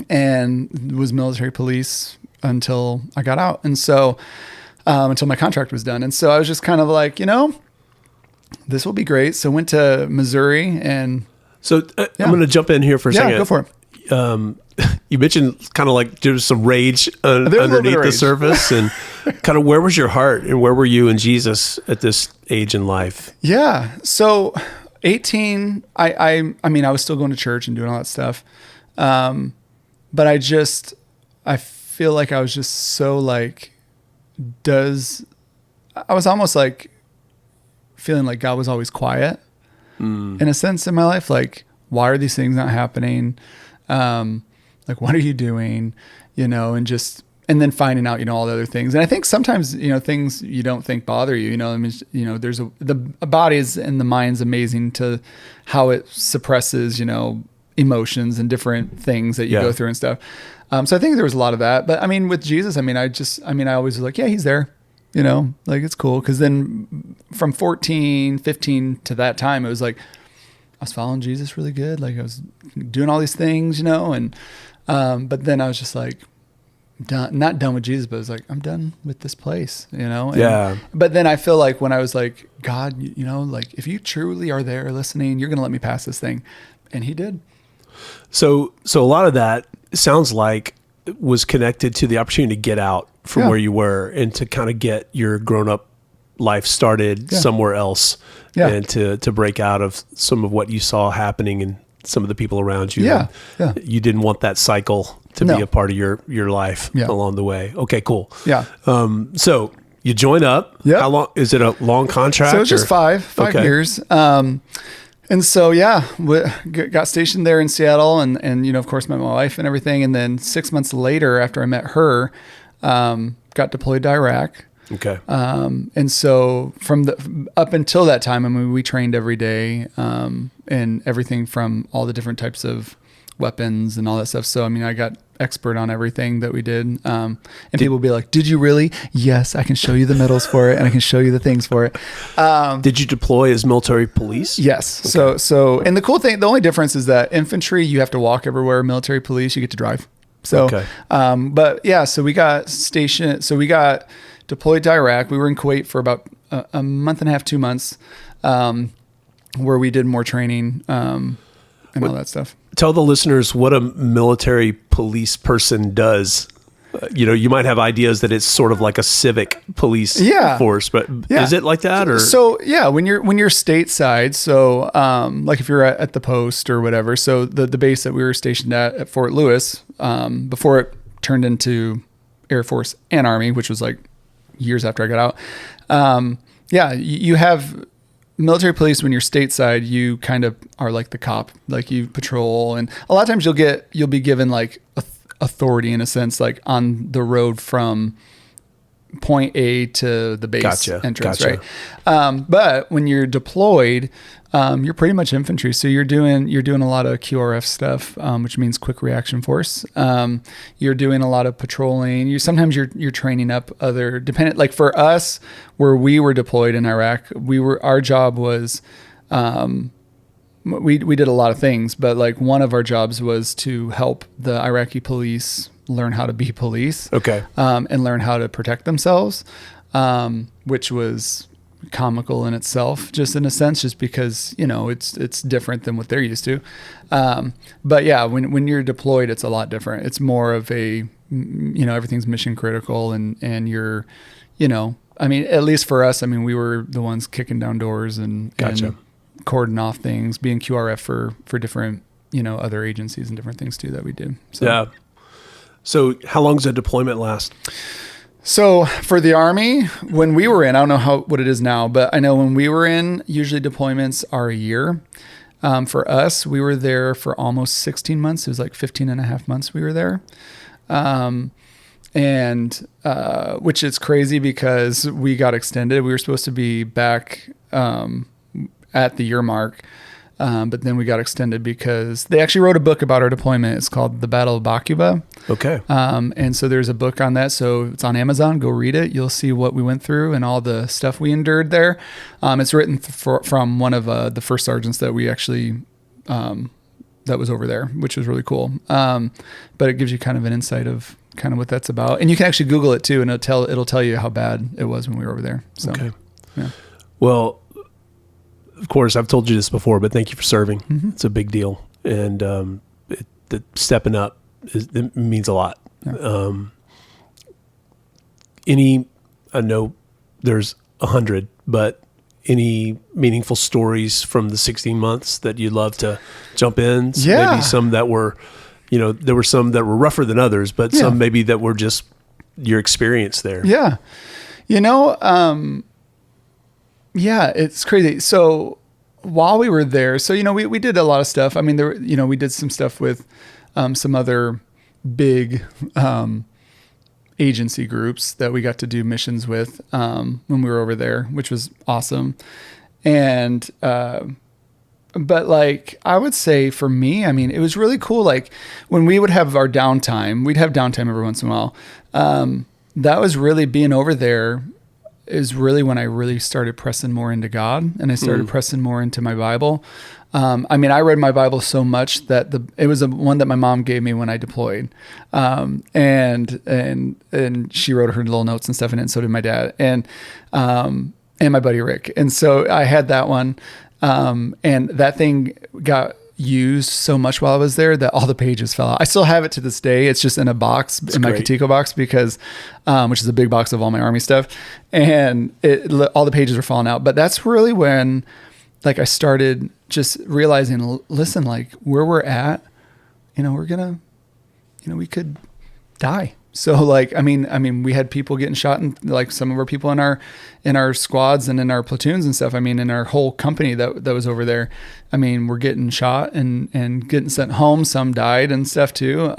and was military police until I got out. And so until my contract was done. And so I was just kind of like, you know, this will be great. So went to Missouri and... So I'm going to jump in here for a second. Yeah, go for it. You mentioned kind of like there's some rage underneath the surface, and kind of where was your heart and where were you in Jesus at this age in life? Yeah. So 18, I mean, I was still going to church and doing all that stuff. But I feel like I was just so like, I was almost like feeling like God was always quiet. In a sense in my life, like, why are these things not happening? Like, what are you doing? You know, and then finding out, you know, all the other things. And I think sometimes, you know, things you don't think bother you, you know, I mean, you know, the body's and the mind's amazing to how it suppresses, you know, emotions and different things that you go through and stuff. So I think there was a lot of that, but I mean, with Jesus, I mean, I always was like, yeah, he's there. You know, like it's cool. Cause then from 14, 15 to that time, it was like, I was following Jesus really good. Like I was doing all these things, you know, and, but then I was just like, done, not done with Jesus, but I was like, I'm done with this place, you know? Yeah. But then I feel like when I was like, God, you know, like if you truly are there listening, you're going to let me pass this thing. And he did. So a lot of that sounds like it was connected to the opportunity to get out from where you were and to kind of get your grown up life started somewhere else and to break out of some of what you saw happening and some of the people around you. You didn't want that cycle to be a part of your life along the way. Okay, cool. Yeah. So you join up. Yeah. How long is it? A long contract? So it's just five years. And so, we got stationed there in Seattle and, you know, of course met my wife and everything. And then 6 months later, after I met her, got deployed to Iraq. Okay. And so up until that time, I mean, we trained every day, and everything from all the different types of weapons and all that stuff. So, I mean, I got expert on everything that we did. And people would be like, did you really? Yes, I can show you the medals for it and I can show you the things for it. Did you deploy as military police? Yes. Okay. So, and the cool thing, the only difference is that infantry, you have to walk everywhere. Military police, you get to drive. So, but yeah, so we got stationed, so we got deployed to Iraq. We were in Kuwait for about a month and a half, 2 months, where we did more training, and all that stuff. Tell the listeners what a military police person does. You know, you might have ideas that it's sort of like a civic police force, but is it like that? Or so when you're stateside, so like if you're at the post or whatever, so the base that we were stationed at Fort Lewis, before it turned into Air Force and Army, which was like years after I got out. You have military police. When you're stateside, you kind of are like the cop, like you patrol, and a lot of times you'll be given like authority in a sense, like on the road from point A to the base entrance, right? But when you're deployed, you're pretty much infantry. So you're doing a lot of QRF stuff, which means quick reaction force. You're doing a lot of patrolling. Sometimes you're training up other dependent, like for us, where we were deployed in Iraq, our job was, we did a lot of things, but like one of our jobs was to help the Iraqi police learn how to be police. Okay. And learn how to protect themselves, which was comical in itself, just in a sense, just because, you know, it's different than what they're used to. But yeah, when you're deployed, it's a lot different. It's more of a, you know, everything's mission critical and you're, you know, I mean, at least for us, I mean, we were the ones kicking down doors and cordon off things, being QRF for different, you know, other agencies and different things too that we do. So. Yeah. So how long does a deployment last? So for the Army, when we were in, I don't know what it is now, but I know when we were in, usually deployments are a year. For us, we were there for almost 16 months. It was like 15 and a half months we were there. Which is crazy because we got extended. We were supposed to be back at the year mark. But then we got extended because they actually wrote a book about our deployment. It's called The Battle of Bakuba. Okay. And so there's a book on that. So it's on Amazon. Go read it. You'll see what we went through and all the stuff we endured there. It's written from one of the first sergeants that we actually, that was over there, which was really cool. But it gives you kind of an insight of kind of what that's about. And you can actually Google it too, and it'll tell you how bad it was when we were over there. So, okay. Yeah. Well, of course, I've told you this before, but thank you for serving. Mm-hmm. It's a big deal. And the stepping up, it means a lot. Yeah. I know there's 100, but any meaningful stories from the 16 months that you'd love to jump in? Yeah. Maybe some that were, you know, there were some that were rougher than others, but some maybe that were just your experience there. Yeah. You know, yeah, it's crazy. So while we were there, so, you know, we did a lot of stuff. I mean, we did some stuff with some other big agency groups that we got to do missions with when we were over there, which was awesome. And, but like, I would say for me, I mean, it was really cool. Like when we would have our downtime, we'd have downtime every once in a while. That was really being over there. is really when I really started pressing more into God, and I started pressing more into my Bible. I mean, I read my Bible so much that it was one that my mom gave me when I deployed. And she wrote her little notes and stuff in it, and so did my dad and my buddy Rick. And so I had that one. And that thing got used so much while I was there that all the pages fell out. I still have it to this day. It's just in a box, my Katiko box, because, which is a big box of all my Army stuff, and all the pages were falling out. But that's really when, like, I started just realizing, listen, like, where we're at, we're gonna, we could die. So, like, I mean, we had people getting shot, and like some of our people in our squads and in our platoons and stuff. I mean, in our whole company that was over there, I mean, we're getting shot and getting sent home. Some died and stuff too,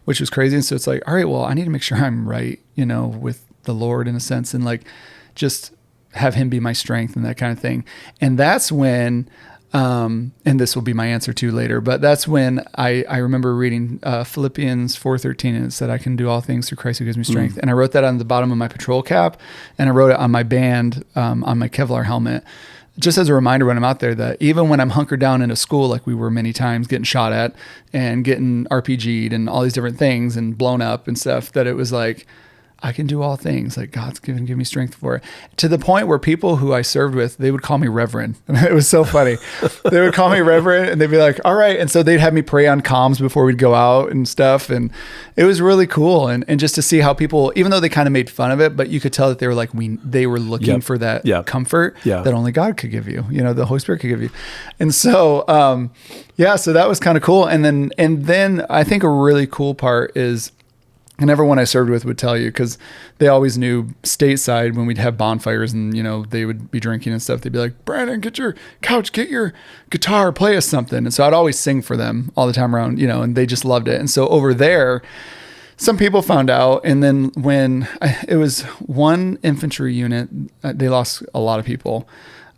which was crazy. And so it's like, all right, well, I need to make sure I'm right, with the Lord in a sense, and like just have Him be my strength and that kind of thing. And that's when, and this will be my answer to later, but that's when I remember reading Philippians 4:13, and it said, I can do all things through Christ who gives me strength. And I wrote that on the bottom of my patrol cap, and I wrote it on my band, on my Kevlar helmet, just as a reminder when I'm out there that even when I'm hunkered down in a school, like we were many times, getting shot at and getting RPG'd and all these different things and blown up and stuff, that it was like, I can do all things, like God's give me strength for it. To the point where people who I served with, they would call me Reverend. It was so funny. They would call me Reverend, and they'd be like, all right. And so they'd have me pray on comms before we'd go out and stuff. And it was really cool. And just to see how people, even though they kind of made fun of it, but you could tell that they were like, they were looking for that comfort that only God could give you, the Holy Spirit could give you. And so, so that was kind of cool. And then I think a really cool part is, and everyone I served with would tell you, because they always knew stateside when we'd have bonfires and, they would be drinking and stuff, they'd be like, Brandon, get your couch, get your guitar, play us something. And so I'd always sing for them all the time around, and they just loved it. And so over there, some people found out. And then when it was one infantry unit, they lost a lot of people.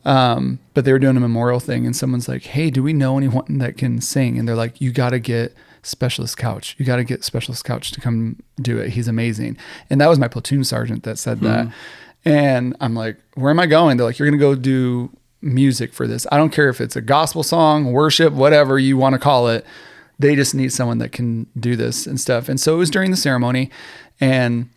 But they were doing a memorial thing, and someone's like, hey, do we know anyone that can sing? And they're like, you got to get Specialist Couch. You got to get Specialist Couch to come do it. He's amazing. And that was my platoon sergeant that said that. And I'm like, where am I going? They're like, you're going to go do music for this. I don't care if it's a gospel song, worship, whatever you want to call it. They just need someone that can do this and stuff. And so it was during the ceremony, and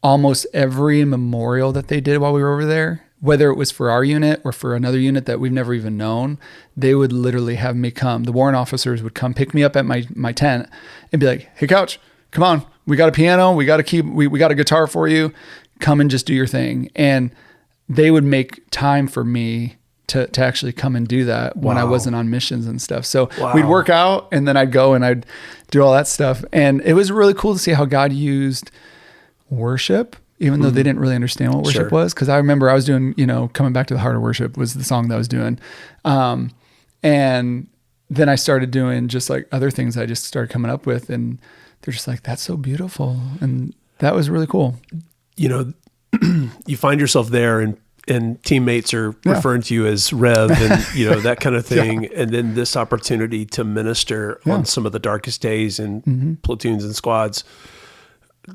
almost every memorial that they did while we were over there, whether it was for our unit or for another unit that we've never even known, they would literally have me come. The warrant officers would come pick me up at my tent and be like, hey, Couch, come on. We got a piano. We got we got a guitar for you. Come and just do your thing. And they would make time for me to actually come and do that when I wasn't on missions and stuff. So we'd work out, and then I'd go and I'd do all that stuff. And it was really cool to see how God used worship, even though they didn't really understand what worship was. Cause I remember I was doing, Coming Back to the Heart of Worship was the song that I was doing. And then I started doing just like other things I just started coming up with, and they're just like, that's so beautiful. And that was really cool. You find yourself there, and teammates are referring to you as Rev and, that kind of thing. And then this opportunity to minister on some of the darkest days in platoons and squads.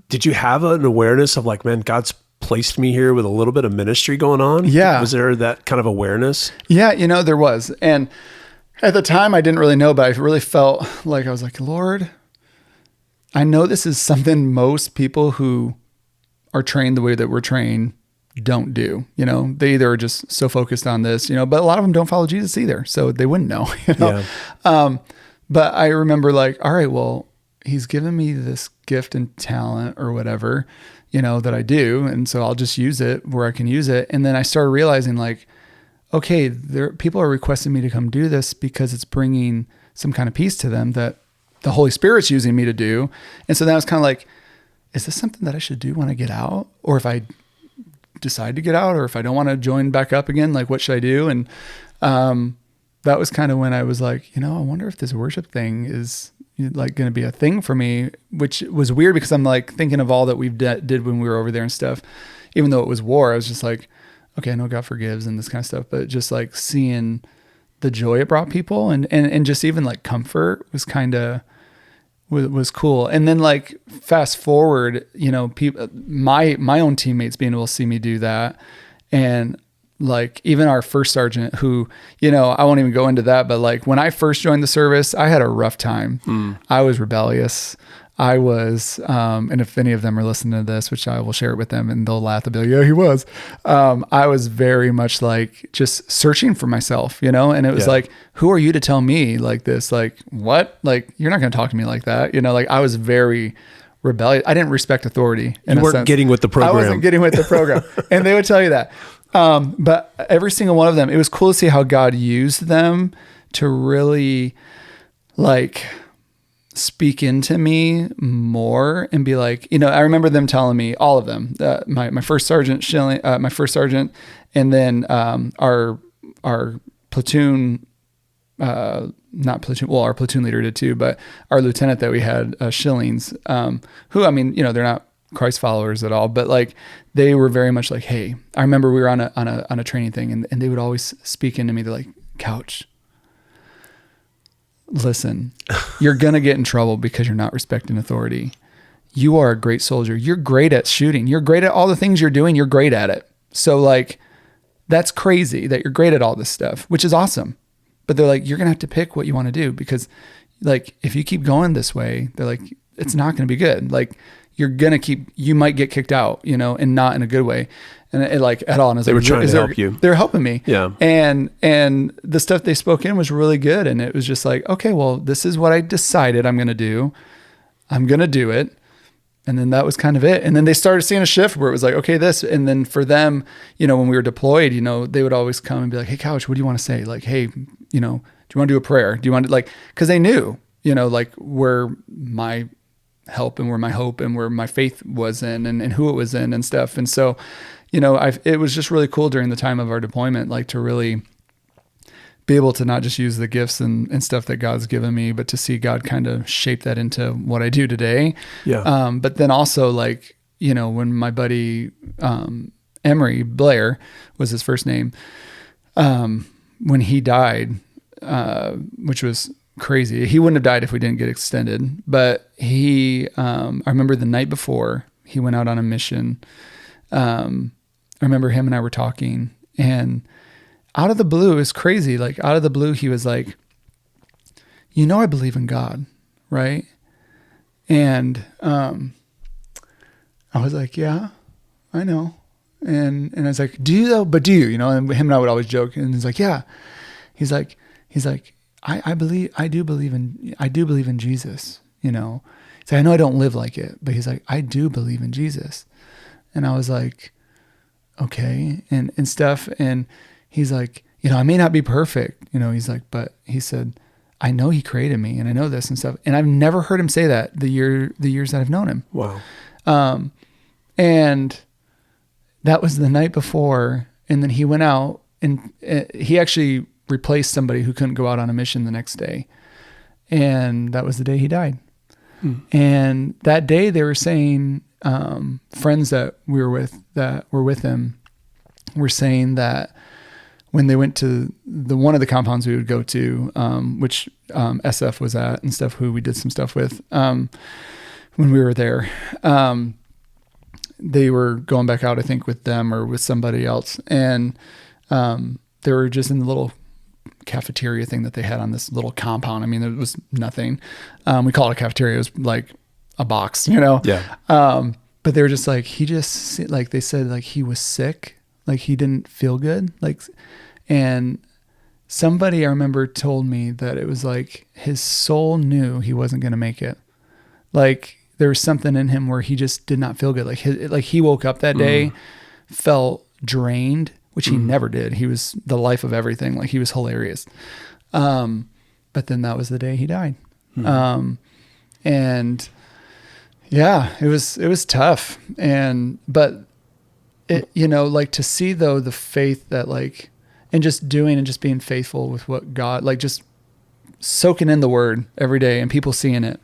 Did you have an awareness of like, man, God's placed me here with a little bit of ministry going on? Yeah. Was there that kind of awareness? Yeah, there was. And at the time I didn't really know, but I really felt like I was like, Lord, I know this is something most people who are trained the way that we're trained don't do. They either are just so focused on this, but a lot of them don't follow Jesus either. So they wouldn't know, But I remember like, all right, well, He's given me this gift and talent or whatever, that I do. And so I'll just use it where I can use it. And then I started realizing like, okay, people are requesting me to come do this because it's bringing some kind of peace to them that the Holy Spirit's using me to do. And so then I was kind of like, is this something that I should do when I get out? Or if I decide to get out, or if I don't want to join back up again, like what should I do? And that was kind of when I was like, I wonder if this worship thing is like going to be a thing for me, which was weird because I'm like thinking of all that we did when we were over there and stuff. Even though it was war, I was just like, okay, I know God forgives and this kind of stuff, but just like seeing the joy it brought people and just even like comfort was kind of, was cool. And then like fast forward, you know, people, my own teammates being able to see me do that. And like even our first sergeant who, you know, I won't even go into that, but like when I first joined the service, I had a rough time. I was rebellious. I was, and if any of them are listening to this, which I will share it with them and they'll laugh, they'll be like, yeah, he was. I was very much like just searching for myself, you know? And it was like, who are you to tell me like this? Like, what? Like, you're not going to talk to me like that. You know, like I was very rebellious. I didn't respect authority. You weren't getting with the program. I wasn't getting with the program. And they would tell you that. But every single one of them, it was cool to see how God used them to really like speak into me more and be like, you know, I remember them telling me, all of them, my first sergeant Schilling, my first sergeant, and then our platoon, not platoon, well, our platoon leader did too, but our lieutenant that we had, Schillings, who, I mean, you know, they're not Christ followers at all, but like they were very much like, hey, I remember we were on a training thing and they would always speak into me. They're like, Couch, listen, you're going to get in trouble because you're not respecting authority. You are a great soldier. You're great at shooting. You're great at all the things you're doing. You're great at it. So like, that's crazy that you're great at all this stuff, which is awesome. But they're like, you're going to have to pick what you want to do because like, if you keep going this way, they're like, it's not going to be good. Like you're going to you might get kicked out, you know, and not in a good way. And it like at all. And I was they like, were trying to help you. They're helping me. Yeah. And the stuff they spoke in was really good. And it was just like, okay, well, this is what I decided I'm going to do. I'm going to do it. And then that was kind of it. And then they started seeing a shift where it was like, okay, this. And then for them, you know, when we were deployed, you know, they would always come and be like, hey, Couch, what do you want to say? Like, hey, you know, do you want to do a prayer? Do you want to like, cause they knew, you know, like where my help and where my hope and where my faith was in and who it was in and stuff. And so, you know, it was just really cool during the time of our deployment, like to really be able to not just use the gifts and stuff that God's given me, but to see God kind of shape that into what I do today. Yeah. But then also like, you know, when my buddy, Emery Blair was his first name, when he died, which was crazy. He wouldn't have died if we didn't get extended, but I remember the night before he went out on a mission. I remember him and I were talking and out of the blue, it was crazy. Like out of the blue, he was like, you know, I believe in God, right? And, I was like, yeah, I know. And I was like, do you though? But do you, you know, and him and I would always joke and he's like, yeah. He's like, I do believe in Jesus, you know. So I know I don't live like it, but he's like, I do believe in Jesus. And I was like, okay. And stuff. And he's like, you know, I may not be perfect, you know, he's like, but he said, I know he created me and I know this and stuff. And I've never heard him say that the years that I've known him. Wow. And that was the night before. And then he went out and he actually replaced somebody who couldn't go out on a mission the next day. And that was the day he died. And that day they were saying, friends that we were with that were with him were saying that when they went to one of the compounds we would go to, which SF was at and stuff, who we did some stuff with when we were there, they were going back out, I think, with them or with somebody else. And they were just in the little cafeteria thing that they had on this little compound. I mean, there was nothing. We call it a cafeteria. It was like a box, you know? Yeah. But they were just like, they said like he was sick, like he didn't feel good. Like, and somebody I remember told me that it was like his soul knew he wasn't going to make it. Like there was something in him where he just did not feel good. Like he woke up that day, felt drained, which he never did. He was the life of everything. Like he was hilarious. But then that was the day he died. And yeah, it was tough. But it, you know, like to see though, the faith that like, and just doing and just being faithful with what God, like just soaking in the word every day and people seeing it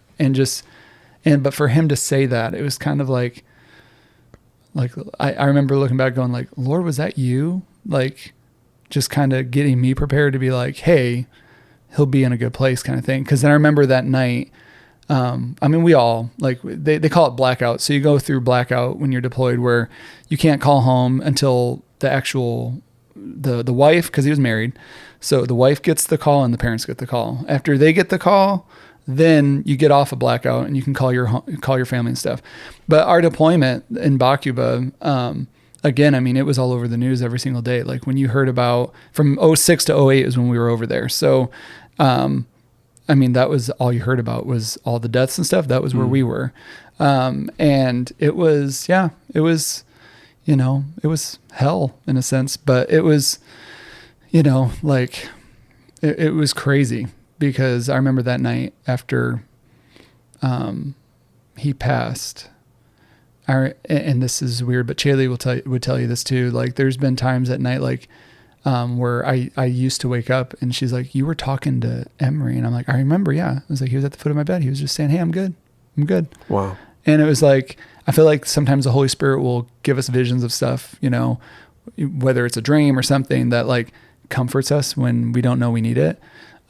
but for him to say that, it was kind of like I remember looking back going like, Lord, was that you? Like just kind of getting me prepared to be like, hey, he'll be in a good place kind of thing. Cause then I remember that night, I mean, we all like, they call it blackout. So you go through blackout when you're deployed, where you can't call home until the actual, the wife, cause he was married. So the wife gets the call and the parents get the call. After they get the call, then you get off a blackout and you can call your family and stuff. But our deployment in Bakuba, again, I mean, it was all over the news every single day. Like when you heard about, from 06 to 08 is when we were over there. So, I mean, that was all you heard about, was all the deaths and stuff. That was where we were. And it was, it was, it was hell in a sense, but it was, like it was crazy, because I remember that night after, he passed, and this is weird, but Chaley would tell you this too. Like there's been times at night, like, where I used to wake up and she's like, you were talking to Emery. And I'm like, I remember. Yeah. I was like, he was at the foot of my bed. He was just saying, hey, I'm good. Wow. And it was like, I feel like sometimes the Holy Spirit will give us visions of stuff, whether it's a dream or something that like comforts us when we don't know we need it.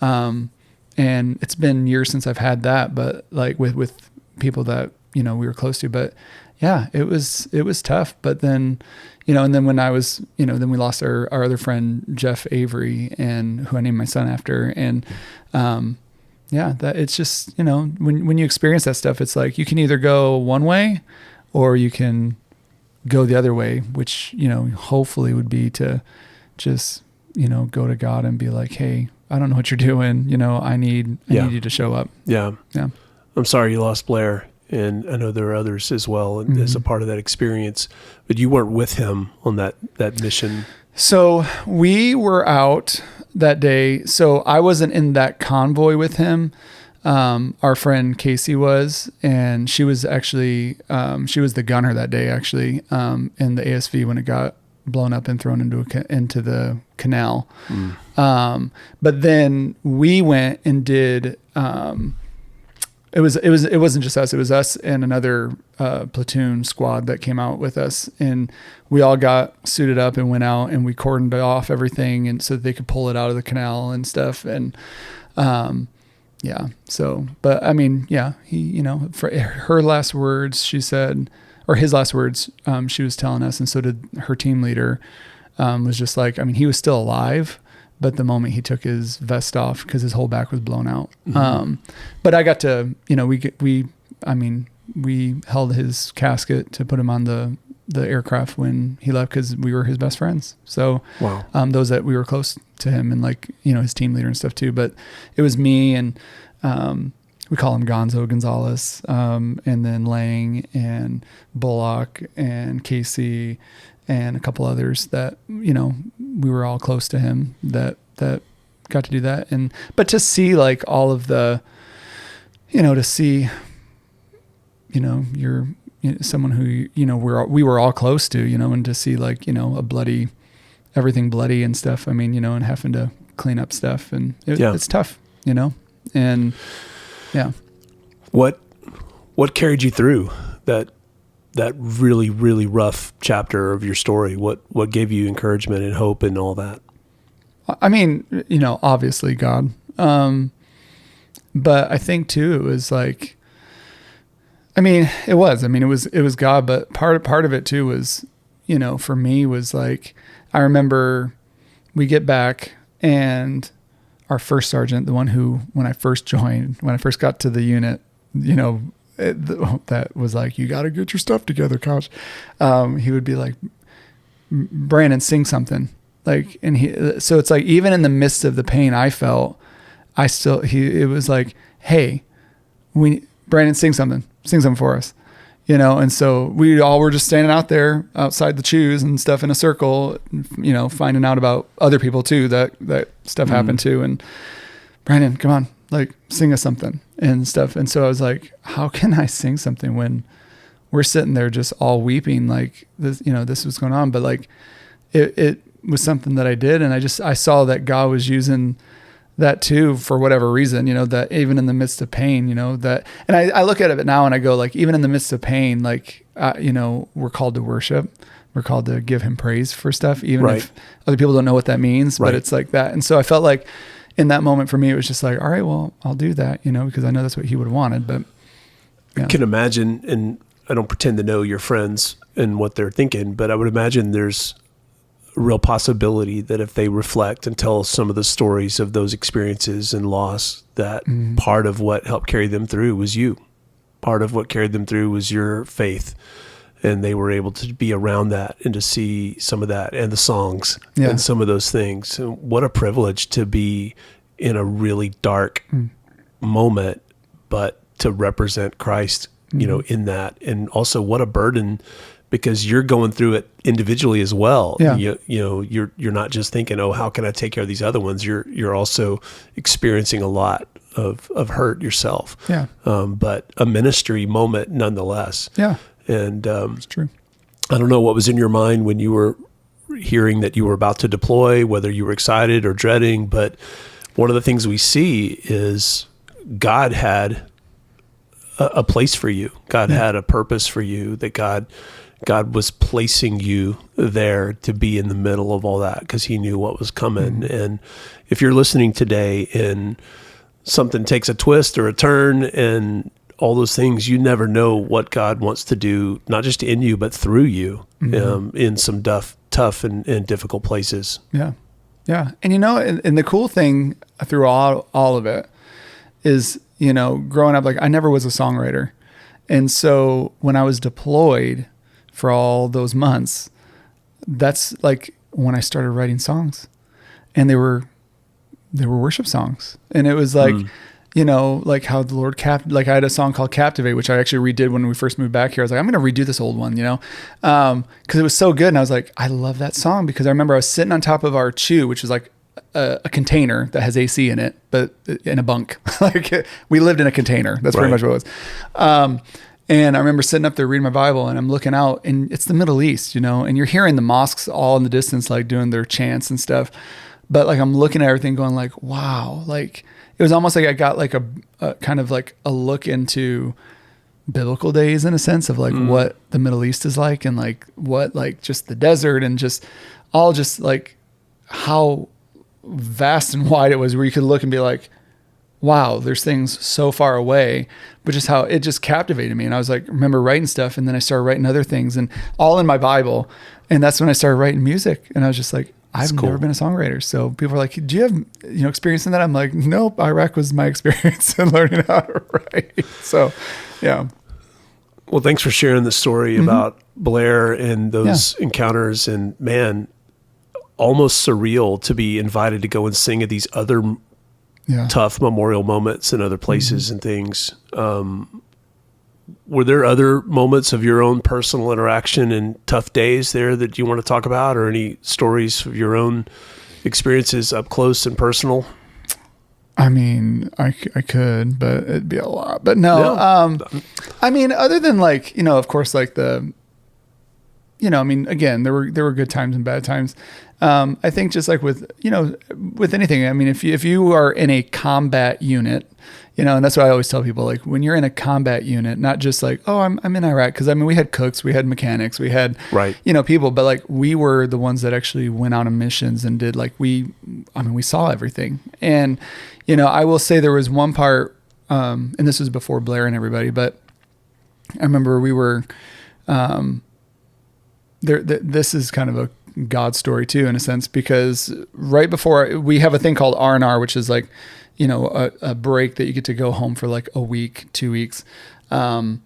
And it's been years since I've had that, but like with people that, we were close to, but yeah, it was tough. But then, and then when I was, then we lost our other friend, Jeff Avery, and who I named my son after. And, that it's just, when you experience that stuff, it's like, you can either go one way or you can go the other way, which, hopefully would be to just, go to God and be like, hey, I don't know what you're doing. I need you to show up. Yeah. Yeah. I'm sorry you lost Blair. And I know there are others as well as a part of that experience, but you weren't with him on that mission. So we were out that day. So I wasn't in that convoy with him. Our friend Casey was, and she was actually, she was the gunner that day, actually, in the ASV when it got blown up and thrown into the canal. But then we went and did, it wasn't just us. It was us and another platoon squad that came out with us, and we all got suited up and went out, and we cordoned off everything, and so that they could pull it out of the canal and stuff. And so, but I mean, he, for her last words, she said, or his last words, she was telling us, and so did her team leader, was just like, I mean, he was still alive, but the moment he took his vest off, because his whole back was blown out. But I got to, we held his casket to put him on the aircraft when he left, because we were his best friends. So, wow. Those that we were close to him, and like, his team leader and stuff too. But it was me and we call him Gonzalez, and then Lang and Bullock and Casey and a couple others that, we were all close to him that got to do that. But to see like all of the, to see, you're someone who, we were all close to, and to see like, everything bloody and stuff. I mean, and having to clean up stuff, and it's tough, and yeah. What carried you through that really, really rough chapter of your story? What gave you encouragement and hope and all that? I mean, obviously God. But I think too, it was like, it was God, but part of it too was, for me was like, I remember we get back and our first sergeant, the one who, when I first got to the unit, that was like, you got to get your stuff together, Kosh. He would be like, Brandon, sing something. Like, and so it's like, even in the midst of the pain I felt, it was like, hey, Brandon, sing something for us, and so we all were just standing out there outside the chews and stuff in a circle, finding out about other people too, that stuff happened to. And Brandon, come on, like sing us something and stuff. And so I was like, how can I sing something when we're sitting there just all weeping, like this, this was going on. But like, it was something that I did. And I saw that God was using that too, for whatever reason, that even in the midst of pain, and I look at it now and I go like, even in the midst of pain, like, we're called to worship, we're called to give him praise for stuff, even if other people don't know what that means, but it's like that. And so I felt like in that moment for me, it was just like, all right, well, I'll do that, because I know that's what he would have wanted. But I can imagine, and I don't pretend to know your friends and what they're thinking, but I would imagine there's a real possibility that if they reflect and tell some of the stories of those experiences and loss, that part of what helped carry them through was you. Part of what carried them through was your faith. And they were able to be around that and to see some of that and the songs and some of those things. And what a privilege to be in a really dark moment, but to represent Christ, in that. And also what a burden, because you're going through it individually as well. Yeah. You're not just thinking, oh, how can I take care of these other ones? You're also experiencing a lot of hurt yourself. Yeah. But a ministry moment nonetheless. Yeah. And it's true. I don't know what was in your mind when you were hearing that you were about to deploy, whether you were excited or dreading, but one of the things we see is God had a place for you. God had a purpose for you, that God was placing you there to be in the middle of all that because he knew what was coming. And if you're listening today and something takes a twist or a turn and all those things, you never know what God wants to do, not just in you, but through you in some tough and difficult places. Yeah. Yeah. And and the cool thing through all of it is, growing up, like I never was a songwriter. And so when I was deployed for all those months, that's like when I started writing songs, and they were worship songs. And it was like, like how the Lord like I had a song called Captivate, which I actually redid when we first moved back here. I was like, I'm going to redo this old one, cause it was so good. And I was like, I love that song, because I remember I was sitting on top of our chew, which is like a container that has AC in it, but in a bunk. Like we lived in a container. That's pretty much what it was. And I remember sitting up there reading my Bible, and I'm looking out, and it's the Middle East, and you're hearing the mosques all in the distance, like doing their chants and stuff. But like, I'm looking at everything going like, wow, like it was almost like I got like a kind of like a look into biblical days, in a sense of like what the Middle East is like, and like what, like just the desert, and just all just like how vast and wide it was, where you could look and be like, wow, there's things so far away, but just how it just captivated me. And I was like, remember writing stuff. And then I started writing other things, and all in my Bible. And that's when I started writing music. And I was just like, I've never been a songwriter. So people are like, do you have, experience in that? I'm like, nope. Iraq was my experience in learning how to write. So, yeah. Well, thanks for sharing the story about Blair and those encounters, and man, almost surreal to be invited to go and sing at these other tough memorial moments in other places and things. Were there other moments of your own personal interaction and tough days there that you want to talk about, or any stories of your own experiences up close and personal? I mean, I could, but it'd be a lot. But no. I mean, other than like, of course, like the, I mean, again, there were good times and bad times. I think just like with anything, I mean, if you are in a combat unit, and that's what I always tell people, like when you're in a combat unit, not just like, oh, I'm in Iraq. Cause I mean, we had cooks, we had mechanics, we had, people, but like we were the ones that actually went out on missions and did like, we saw everything. And, I will say there was one part, and this was before Blair and everybody, but I remember we were, this is kind of a God story too, in a sense, because right before we have a thing called R&R, which is like, a break that you get to go home for like a week, 2 weeks, to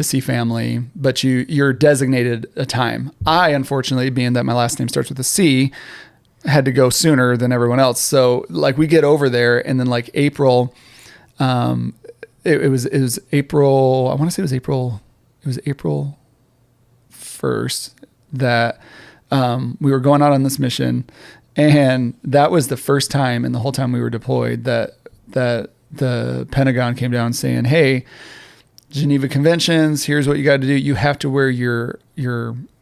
see family, but you're designated a time. I, unfortunately, being that my last name starts with a C, had to go sooner than everyone else. So like we get over there, and then like April, it was April. I want to say it was April 1st that we were going out on this mission, and that was the first time in the whole time we were deployed that the Pentagon came down saying, hey, Geneva Conventions, here's what you got to do. You have to wear your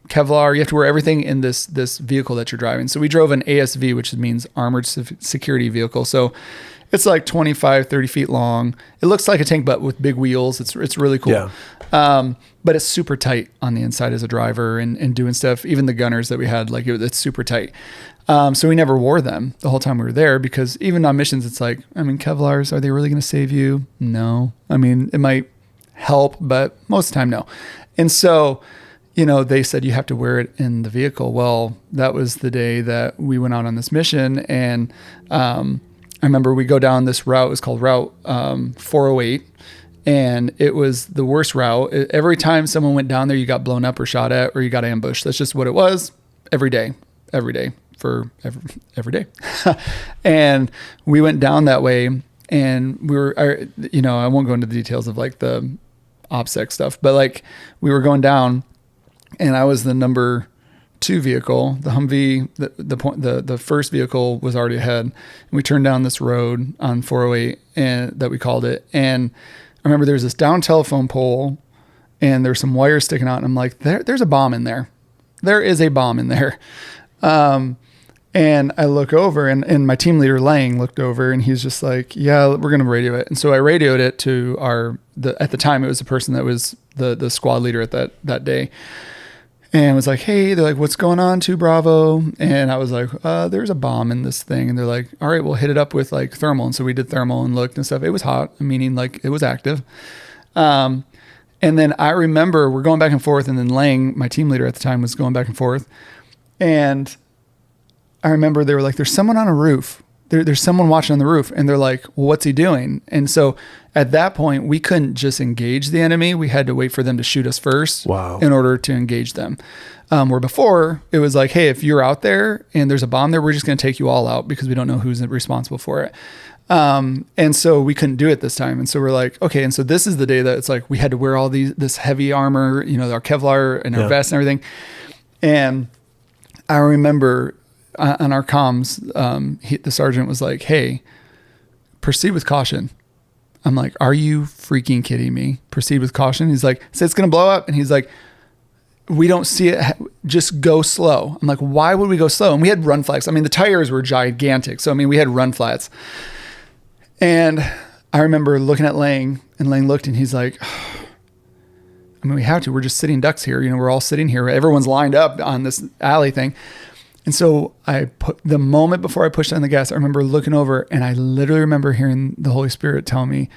Kevlar. You have to wear everything in this vehicle that you're driving. So we drove an ASV, which means armored security vehicle. So it's like 25, 30 feet long. It looks like a tank, but with big wheels. It's really cool. Yeah. But it's super tight on the inside as a driver and doing stuff. Even the gunners that we had, like it's super tight. So we never wore them the whole time we were there, because even on missions, it's like, I mean, Kevlars, are they really going to save you? No. I mean, it might help, but most of the time, no. And so, they said you have to wear it in the vehicle. Well, that was the day that we went out on this mission. And I remember we go down this route. It was called Route 408. And it was the worst route. Every time someone went down there, you got blown up or shot at, or you got ambushed. That's just what it was every day for every day. And we went down that way, and we were, I won't go into the details of like the OPSEC stuff, but like we were going down, and I was the number 2 vehicle. The Humvee, the first vehicle was already ahead. And we turned down this road on 408, and that we called it. And I remember there was this down telephone pole, and there's some wires sticking out, and I'm like, there's a bomb in there. There is a bomb in there. And I look over, and my team leader Lang looked over, and he's just like, yeah, we're going to radio it. And so I radioed it to at the time it was the person that was the squad leader at that day. And was like, hey, they're like, what's going on, 2 Bravo? And I was like, there's a bomb in this thing. And they're like, all right, we'll hit it up with like thermal. And so we did thermal and looked and stuff. It was hot, meaning like it was active. And then I remember we're going back and forth, and then Lang, my team leader at the time, was going back and forth. And I remember they were like, there's someone on a roof. There's someone watching on the roof. And they're like, well, what's he doing? And so at that point, we couldn't just engage the enemy. We had to wait for them to shoot us first. Wow. In order to engage them. Where before, it was like, hey, if you're out there and there's a bomb there, we're just going to take you all out, because we don't know who's responsible for it. And so we couldn't do it this time. And so we're like, okay. And so this is the day that it's like, we had to wear all this heavy armor, our Kevlar and our vest and everything. And I remember on our comms, the sergeant was like, hey, proceed with caution. I'm like, are you freaking kidding me? Proceed with caution. He's like, so it's going to blow up. And he's like, we don't see it. Just go slow. I'm like, why would we go slow? And we had run flats. I mean, the tires were gigantic. So, I mean, we had run flats. And I remember looking at Lang, and Lang looked, and he's like, I mean, we have to. We're just sitting ducks here. We're all sitting here. Everyone's lined up on this alley thing. And so the moment before I pushed on the gas, I remember looking over, and I literally remember hearing the Holy Spirit tell me,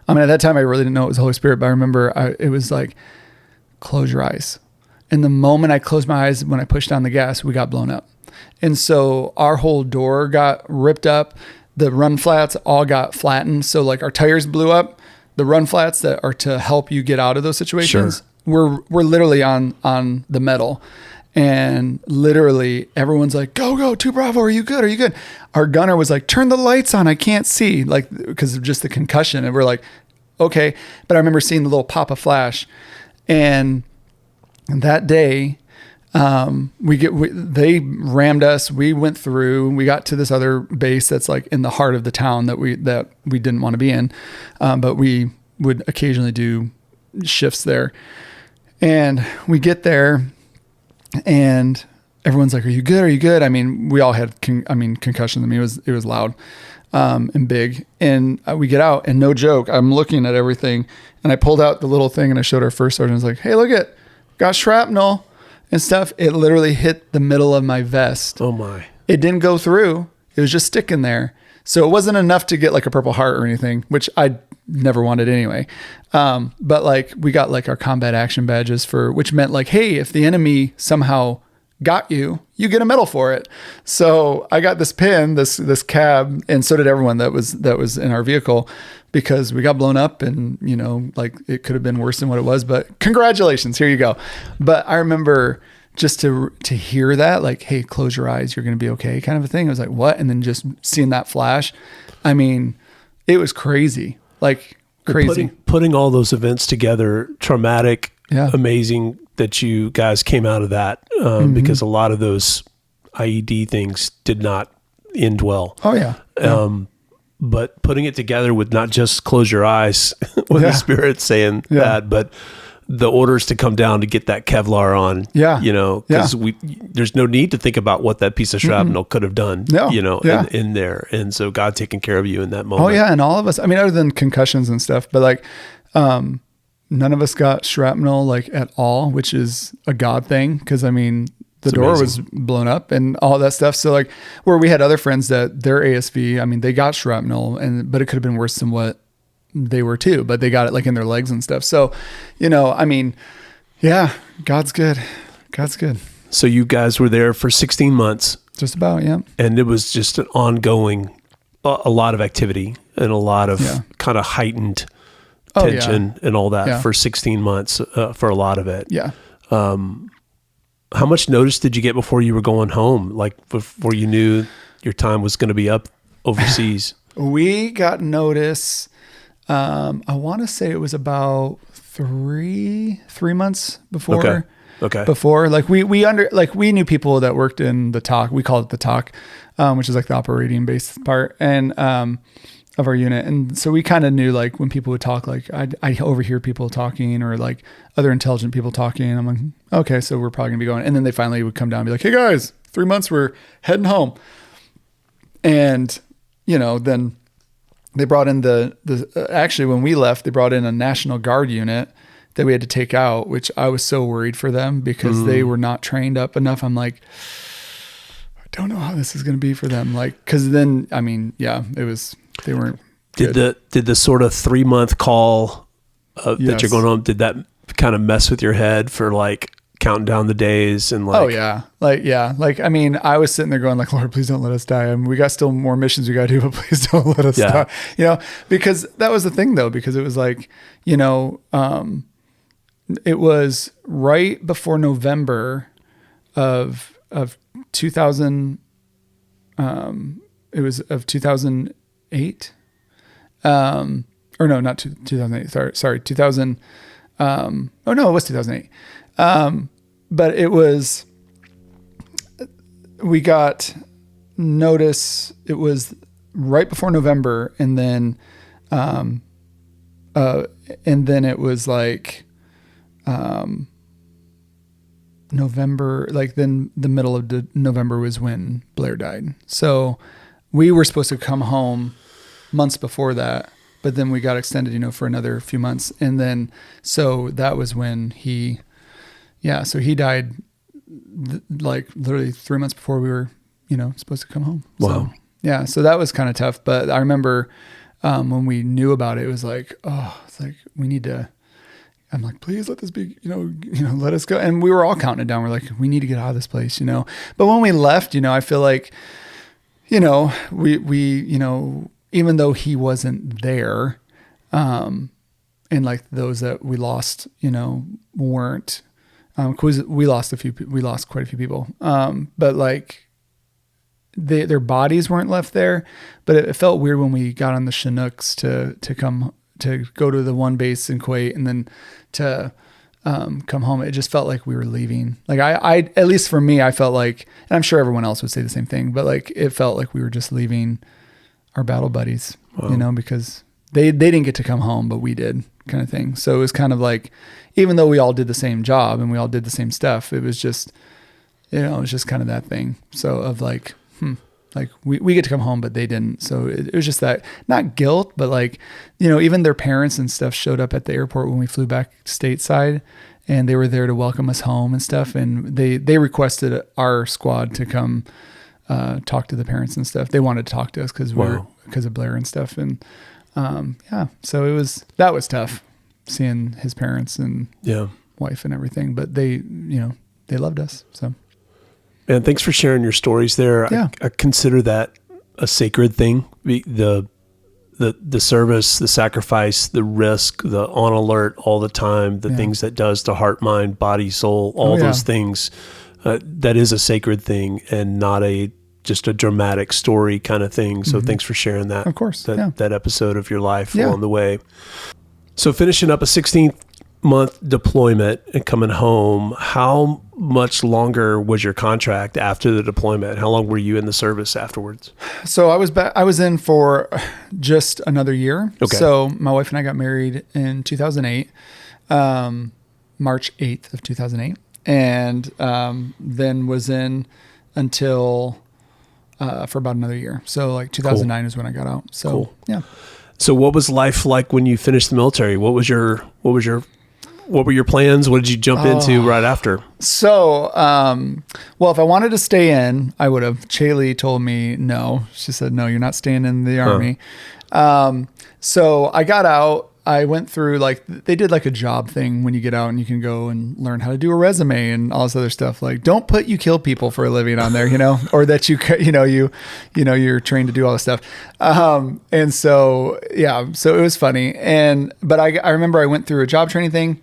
I mean, at that time I really didn't know it was the Holy Spirit, but I remember it was like, close your eyes. And the moment I closed my eyes, when I pushed on the gas, we got blown up. And so our whole door got ripped up. The run flats all got flattened. So like our tires blew up. The run flats that are to help you get out of those situations, we're literally on the metal. And literally everyone's like, go, 2 Bravo. Are you good? Are you good? Our gunner was like, turn the lights on. I can't see, like, because of just the concussion. And we're like, okay. But I remember seeing the little pop of flash. And that day, they rammed us. We went through, we got to this other base that's like in the heart of the town that we didn't want to be in. But we would occasionally do shifts there, and we get there, and everyone's like, are you good? Are you good? I mean, we all had, concussions. I mean, it was loud, and big. And we get out, and no joke, I'm looking at everything, and I pulled out the little thing, and I showed our first sergeant. I was like, hey, look at, got shrapnel and stuff. It literally hit the middle of my vest. Oh my. It didn't go through. It was just sticking there. So it wasn't enough to get like a Purple Heart or anything, which I never wanted anyway. But like we got like our combat action badges which meant like, hey, if the enemy somehow got you, you get a medal for it. So I got this pin, this cab, and so did everyone that was in our vehicle, because we got blown up, and like it could have been worse than what it was, but congratulations, here you go. But I remember just to hear that, like, hey, close your eyes, you're going to be okay, kind of a thing. I was like, what? And then just seeing that flash, I mean, it was crazy, like crazy. Putting all those events together, traumatic, amazing that you guys came out of that, because a lot of those IED things did not end well. Oh yeah. But putting it together with not just close your eyes with the Spirit saying that, but the orders to come down to get that Kevlar on. Yeah. Because there's no need to think about what that piece of shrapnel could have done, in there. And so God taking care of you in that moment. Oh yeah. And all of us, I mean, other than concussions and stuff, but like, none of us got shrapnel like at all, which is a God thing. Cause I mean, the door was blown up and all that stuff. So like where we had other friends that their ASV, I mean, they got shrapnel but it could have been worse than what they were too, but they got it like in their legs and stuff. So, I mean, yeah, God's good. God's good. So you guys were there for 16 months. Just about. Yeah. And it was just an ongoing, a lot of activity and a lot of kind of heightened tension and all that for 16 months for a lot of it. Yeah. How much notice did you get before you were going home? Like before you knew your time was going to be up overseas? We got notice. I want to say it was about three months before. Okay. Before, like we knew people that worked in the TOC. We called it the TOC, which is like the operating base part and of our unit. And so we kind of knew like when people would talk, like I overhear people talking or like other intelligent people talking. And I'm like, okay, so we're probably gonna be going. And then they finally would come down and be like, hey guys, 3 months, we're heading home. And then they brought in actually when we left, they brought in a National Guard unit that we had to take out, which I was so worried for them because they were not trained up enough. I'm like, I don't know how this is going to be for them. Like, cause then, I mean, they weren't good. Did the sort of 3 month call that you're going home, did that kind of mess with your head for like counting down the days and like, oh yeah. Like, I mean, I was sitting there going like, Lord, please don't let us die. I mean, we got still more missions we got to do, but please don't let us die, because that was the thing though, because it was like, it was right before November of 2000. It was of 2008. Or no, not 2008. Sorry, 2000. Oh no, it was 2008. But it was. We got notice. It was right before November, and then it was like. November, like then the middle of November was when Blair died. So we were supposed to come home months before that, but then we got extended, for another few months. And then, so that was when so he died like literally 3 months before we were, supposed to come home. Wow. So, yeah. So that was kind of tough, but I remember, when we knew about it, it was like, it's like, we need to, I'm like, please let this be, let us go. And we were all counting it down. We're like, we need to get out of this place, But when we left, I feel like, we even though he wasn't there, and like those that we lost, weren't, cause we lost quite a few people. But like their bodies weren't left there, but it felt weird when we got on the Chinooks to go to the one base in Kuwait and then to come home. It just felt like we were leaving. Like I at least for me, I felt like, and I'm sure everyone else would say the same thing, but like it felt like we were just leaving our battle buddies, because they didn't get to come home, but we did, kind of thing. So it was kind of like, even though we all did the same job and we all did the same stuff, it was just, it was just kind of that thing. So of like, like we get to come home, but they didn't. So it was just that, not guilt, but like, even their parents and stuff showed up at the airport when we flew back stateside, and they were there to welcome us home and stuff. And they requested our squad to come talk to the parents and stuff. They wanted to talk to us because of Blair and stuff. And so that was tough seeing his parents and wife and everything, but they loved us. So. And thanks for sharing your stories there. Yeah. I consider that a sacred thing. The service, the sacrifice, the risk, the on alert all the time, the things that does to heart, mind, body, soul, all those things. That is a sacred thing and not just a dramatic story kind of thing. So thanks for sharing that. Of course. That episode of your life along the way. So finishing up a 16-month deployment and coming home, how much longer was your contract after the deployment? How long were you in the service afterwards? So I was in for just another year. Okay. So my wife and I got married in 2008. March 8th of 2008. And then was in until for about another year. So like 2009 is when I got out. So yeah. So what was life like when you finished the military? What were your plans? What did you jump into right after? So, well, if I wanted to stay in, I would have. Chaley told me no. She said, no, you're not staying in the Army. So I got out. I went through they did like a job thing when you get out and you can go and learn how to do a resume and all this other stuff. Like, don't put you kill people for a living on there, or that you're trained to do all this stuff. And so, yeah, so it was funny. But I remember I went through a job training thing.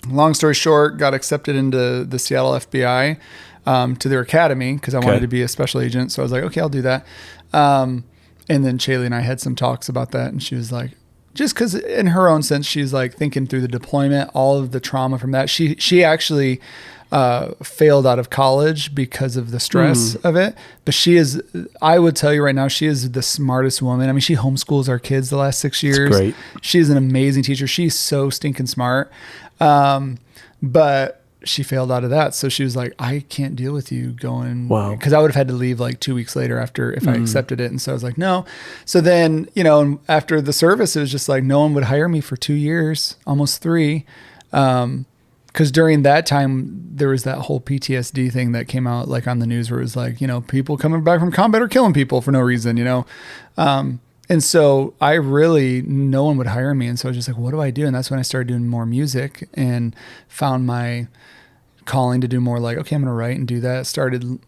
Long story short, got accepted into the Seattle FBI, to their academy because I wanted to be a special agent. So I was like, okay, I'll do that. And then Chaley and I had some talks about that, and she was like, just because in her own sense, she's like thinking through the deployment, all of the trauma from that. She actually failed out of college because of the stress of it. But I would tell you right now, she is the smartest woman. I mean, she homeschools our kids the last 6 years. That's great. She's an amazing teacher. She's so stinking smart. But she failed out of that. So she was like, I can't deal with you going. Wow. Cause I would have had to leave like 2 weeks later if I accepted it. And so I was like, no. So then, after the service, it was just like, no one would hire me for 2 years, almost 3. Cause during that time there was that whole PTSD thing that came out like on the news where it was like, people coming back from combat are killing people for no reason, and so no one would hire me. And so I was just like, what do I do? And that's when I started doing more music and found my calling to do more like, okay, I'm going to write and do that. Started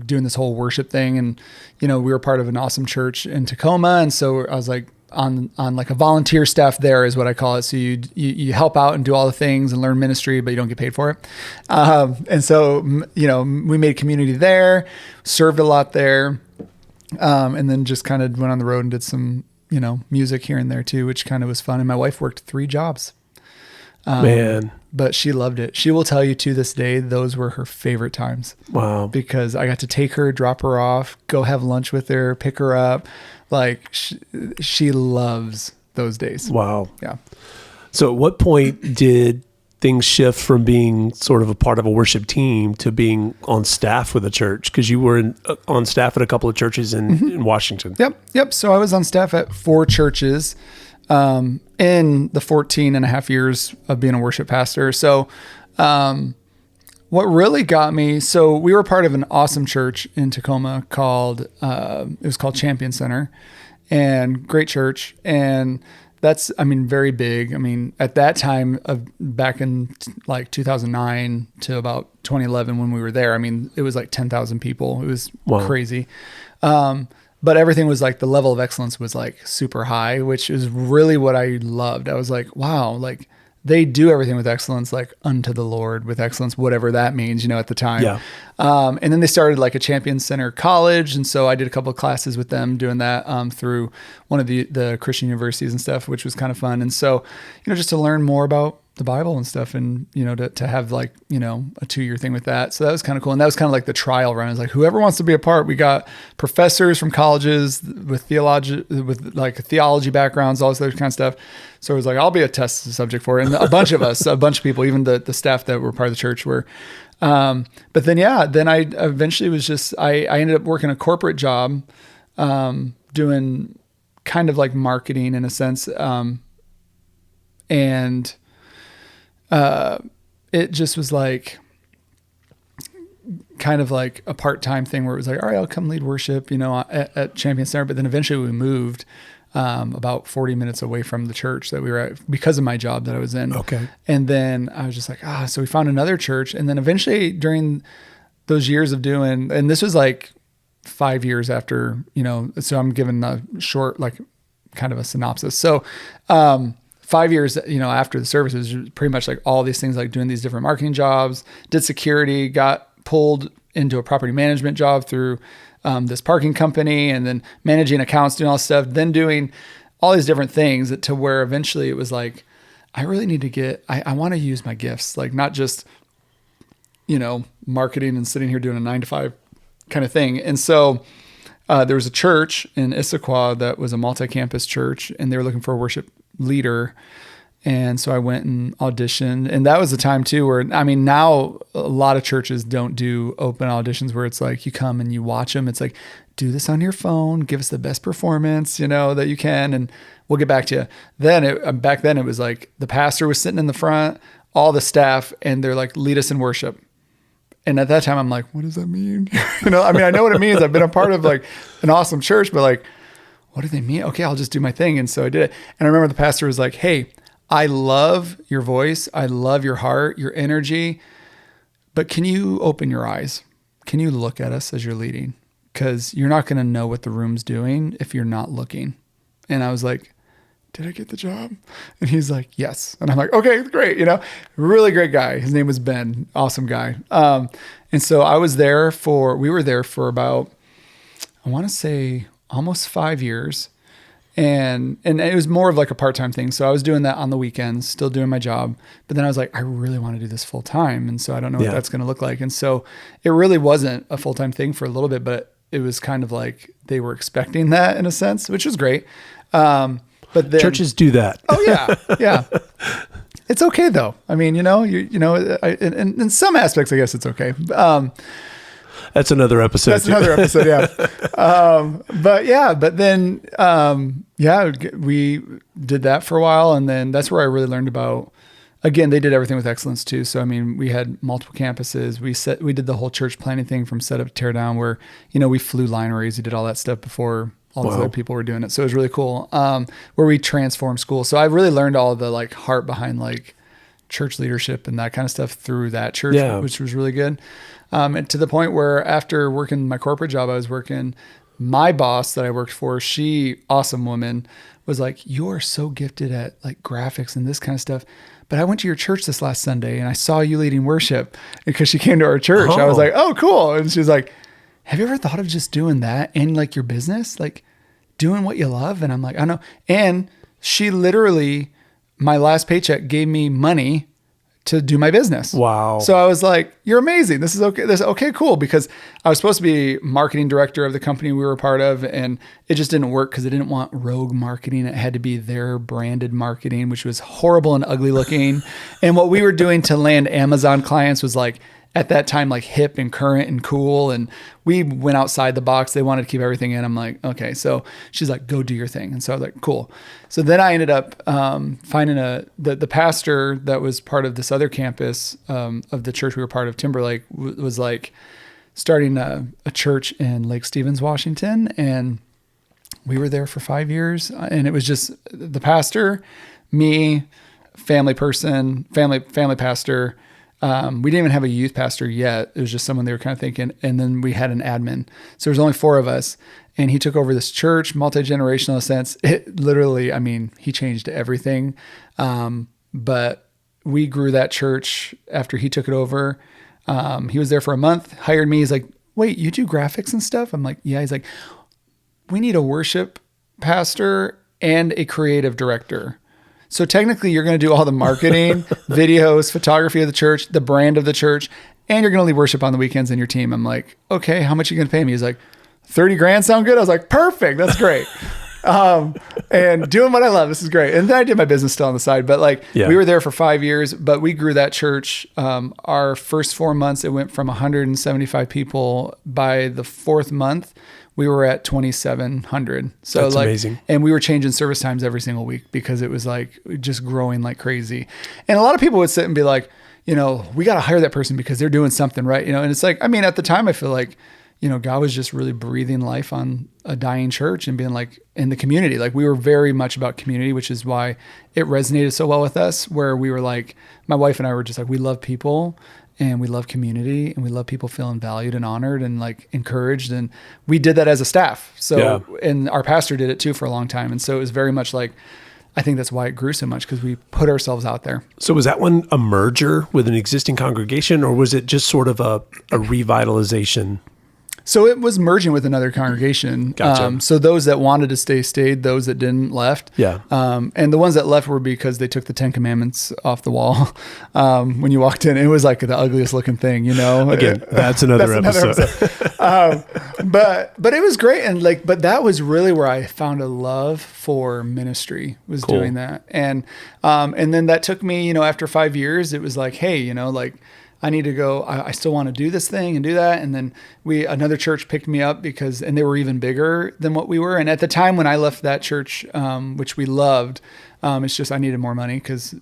doing this whole worship thing. And, we were part of an awesome church in Tacoma. And so I was like on like a volunteer staff there is what I call it. So you help out and do all the things and learn ministry, but you don't get paid for it. And so, we made community there, served a lot there. And then just kind of went on the road and did some, music here and there too, which kind of was fun. And my wife worked 3 jobs. Man. But she loved it. She will tell you to this day, those were her favorite times. Wow. Because I got to take her, drop her off, go have lunch with her, pick her up. Like she loves those days. Wow. Yeah. So at what point did things shift from being sort of a part of a worship team to being on staff with a church? Because you were on staff at a couple of churches in Washington. Yep. So I was on staff at 4 churches in the 14 and a half years of being a worship pastor. So what really got me, so we were part of an awesome church in Tacoma called Champion Center, and great church. And that's, very very big. At that time back in like 2009 to about 2011 when we were there, it was like 10,000 people. It was crazy. But everything was like the level of excellence was like super high, which is really what I loved. I was like, wow, like they do everything with excellence, like unto the Lord with excellence, whatever that means, at the time. Yeah. And then they started like a Champion Center college. And so I did a couple of classes with them doing that through one of the Christian universities and stuff, which was kind of fun. And so, just to learn more about the Bible and stuff and, to have like, a 2-year thing with that. So that was kind of cool. And that was kind of like the trial run. It was like, whoever wants to be a part, we got professors from colleges with theology backgrounds, all this other kind of stuff. So it was like, I'll be a test subject for it. And a bunch of people, even the staff that were part of the church were. But then I eventually was just, I ended up working a corporate job, doing kind of like marketing in a sense. And it just was like kind of like a part-time thing where it was like, all right, I'll come lead worship, at Champion Center. But then eventually we moved about 40 minutes away from the church that we were at because of my job that I was in. Okay. And then I was just like, so we found another church. And then eventually during those years of doing, and this was like 5 years after, so I'm giving a short, like kind of a synopsis. So, 5 years, after the service, it was pretty much like all these things, like doing these different marketing jobs, did security, got pulled into a property management job through this parking company, and then managing accounts, doing all this stuff, then doing all these different things to where eventually it was like, I really need to I want to use my gifts, like not just, marketing and sitting here doing a 9-to-5 kind of thing. And so there was a church in Issaquah that was a multi-campus church, and they were looking for a worship leader. And so I went and auditioned, and that was the time too where, I mean, now a lot of churches don't do open auditions where it's like you come and you watch them. It's like, do this on your phone, give us the best performance, that you can, and we'll get back to you. Back then it was like the pastor was sitting in the front, all the staff, and they're like, lead us in worship. And at that time I'm like, what does that mean? I know what it means. I've been a part of like an awesome church, but like, what do they mean? Okay, I'll just do my thing. And so I did it. And I remember the pastor was like, hey, I love your voice. I love your heart, your energy, but can you open your eyes? Can you look at us as you're leading? Because you're not going to know what the room's doing if you're not looking. And I was like, did I get the job? And he's like, yes. And I'm like, okay, great. Really great guy. His name was Ben. Awesome guy. And so we were there for about, I want to say almost 5 years. And it was more of like a part-time thing. So I was doing that on the weekends, still doing my job. But then I was like, I really want to do this full time. And so I don't know what that's going to look like. And so it really wasn't a full-time thing for a little bit, but it was kind of like they were expecting that in a sense, which was great. But then, churches do that. Oh yeah. Yeah. It's okay though. I mean, in some aspects, I guess it's okay. That's another episode. Yeah. But then, we did that for a while. And then that's where I really learned about, again, they did everything with excellence too. So, I mean, we had multiple campuses. We did the whole church planning thing from setup to tear down where, we flew line arrays. We did all that stuff before all these other people were doing it. So it was really cool, where we transformed school. So I really learned all the like heart behind like church leadership and that kind of stuff through that church, which was really good. And to the point where after working my corporate job, my boss that I worked for, she, awesome woman, was like, you are so gifted at like graphics and this kind of stuff. But I went to your church this last Sunday and I saw you leading worship because she came to our church. I was like, oh, cool. And she was like, have you ever thought of just doing that in like your business, like doing what you love? And I'm like, I know. And she literally, my last paycheck gave me money to do my business. Wow. So I was like, you're amazing. This is okay. Okay, cool. Because I was supposed to be marketing director of the company we were a part of. And it just didn't work because they didn't want rogue marketing. It had to be their branded marketing, which was horrible and ugly looking. And what we were doing to land Amazon clients was like, at that time, like hip and current and cool. And we went outside the box. They wanted to keep everything in. I'm like, okay. So she's like, go do your thing. And so I was like, cool. So then I ended up finding the pastor that was part of this other campus of the church we were part of, Timberlake, was like starting a church in Lake Stevens, Washington. And we were there for 5 years. And it was just the pastor, me, family pastor. We didn't even have a youth pastor yet. It was just someone they were kind of thinking. And then we had an admin. So there was only 4 of us. And he took over this church, multi-generational sense. It literally, I mean, he changed everything. But we grew that church after he took it over. He was there for a month, hired me. He's like, wait, you do graphics and stuff? I'm like, yeah. He's like, we need a worship pastor and a creative director. So technically you're going to do all the marketing, videos, photography of the church, the brand of the church, and you're going to lead worship on the weekends in your team. I'm like, okay, how much are you going to pay me? He's like, 30 grand sound good? I was like, perfect. That's great. And doing what I love. This is great. And then I did my business still on the side, but we were there for 5 years, but we grew that church. Our first 4 months, it went from 175 people. By the 4th month, we were at 2,700. So that's amazing. And we were changing service times every single week because it was like just growing like crazy. And a lot of people would sit and be like, we got to hire that person because they're doing something right. And it's like, I mean, at the time I feel like, God was just really breathing life on a dying church and being like in the community. Like we were very much about community, which is why it resonated so well with us, where we were like, my wife and I were just like, we love people and we love community and we love people feeling valued and honored and like encouraged. And we did that as a staff. So, and our pastor did it too for a long time. And so it was very much like, I think that's why it grew so much, because we put ourselves out there. So was that one a merger with an existing congregation, or was it just sort of a revitalization? So it was merging with another congregation. Gotcha. So those that wanted to stay, stayed. Those that didn't, left. Yeah. And the ones that left were because they took the 10 Commandments off the wall. When you walked in, it was like the ugliest looking thing, Again, that's another episode. But it was great. And but that was really where I found a love for ministry, was doing that. And then that took me, after 5 years, it was like, hey, I need to go. I still want to do this thing and do that. And then another church picked me up and they were even bigger than what we were. And at the time when I left that church, which we loved, it's just I needed more money because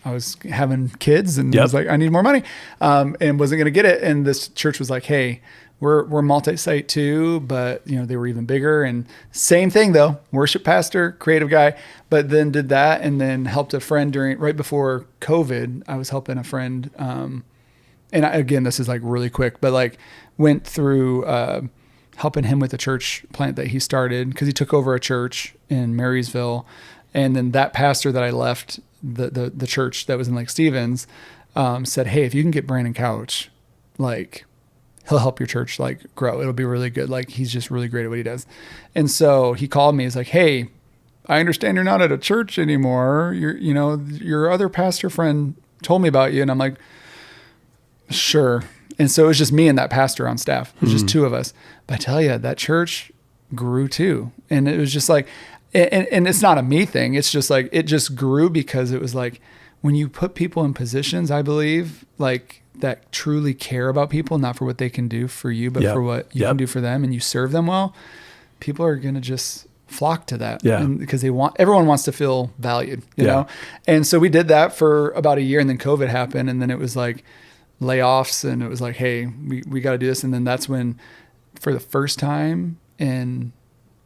I was having kids and I was like, I need more money, and wasn't going to get it. And this church was like, hey, we're multi-site too, but they were even bigger. And same thing though, worship pastor, creative guy, but then did that and then helped a friend right before COVID. I was helping a friend. And again, this is like really quick, but went through helping him with the church plant that he started because he took over a church in Marysville. And then that pastor that I left the church that was in Lake Stevens said, hey, if you can get Brandon Couch, he'll help your church grow. It'll be really good. He's just really great at what he does. And so he called me. He's like, hey, I understand you're not at a church anymore. Your other pastor friend told me about you. And I'm like, sure. And so it was just me and that pastor on staff. It was just two of us. But I tell you, that church grew too. And it was just and it's not a me thing. It's just it just grew because it was when you put people in positions, I believe, that truly care about people, not for what they can do for you, but for what you can do for them, and you serve them well, people are going to just flock to that. Yeah. Because everyone wants to feel valued, you know? And so we did that for about a year, and then COVID happened, and then it was layoffs, and it was hey, we got to do this. And then that's when, for the first time in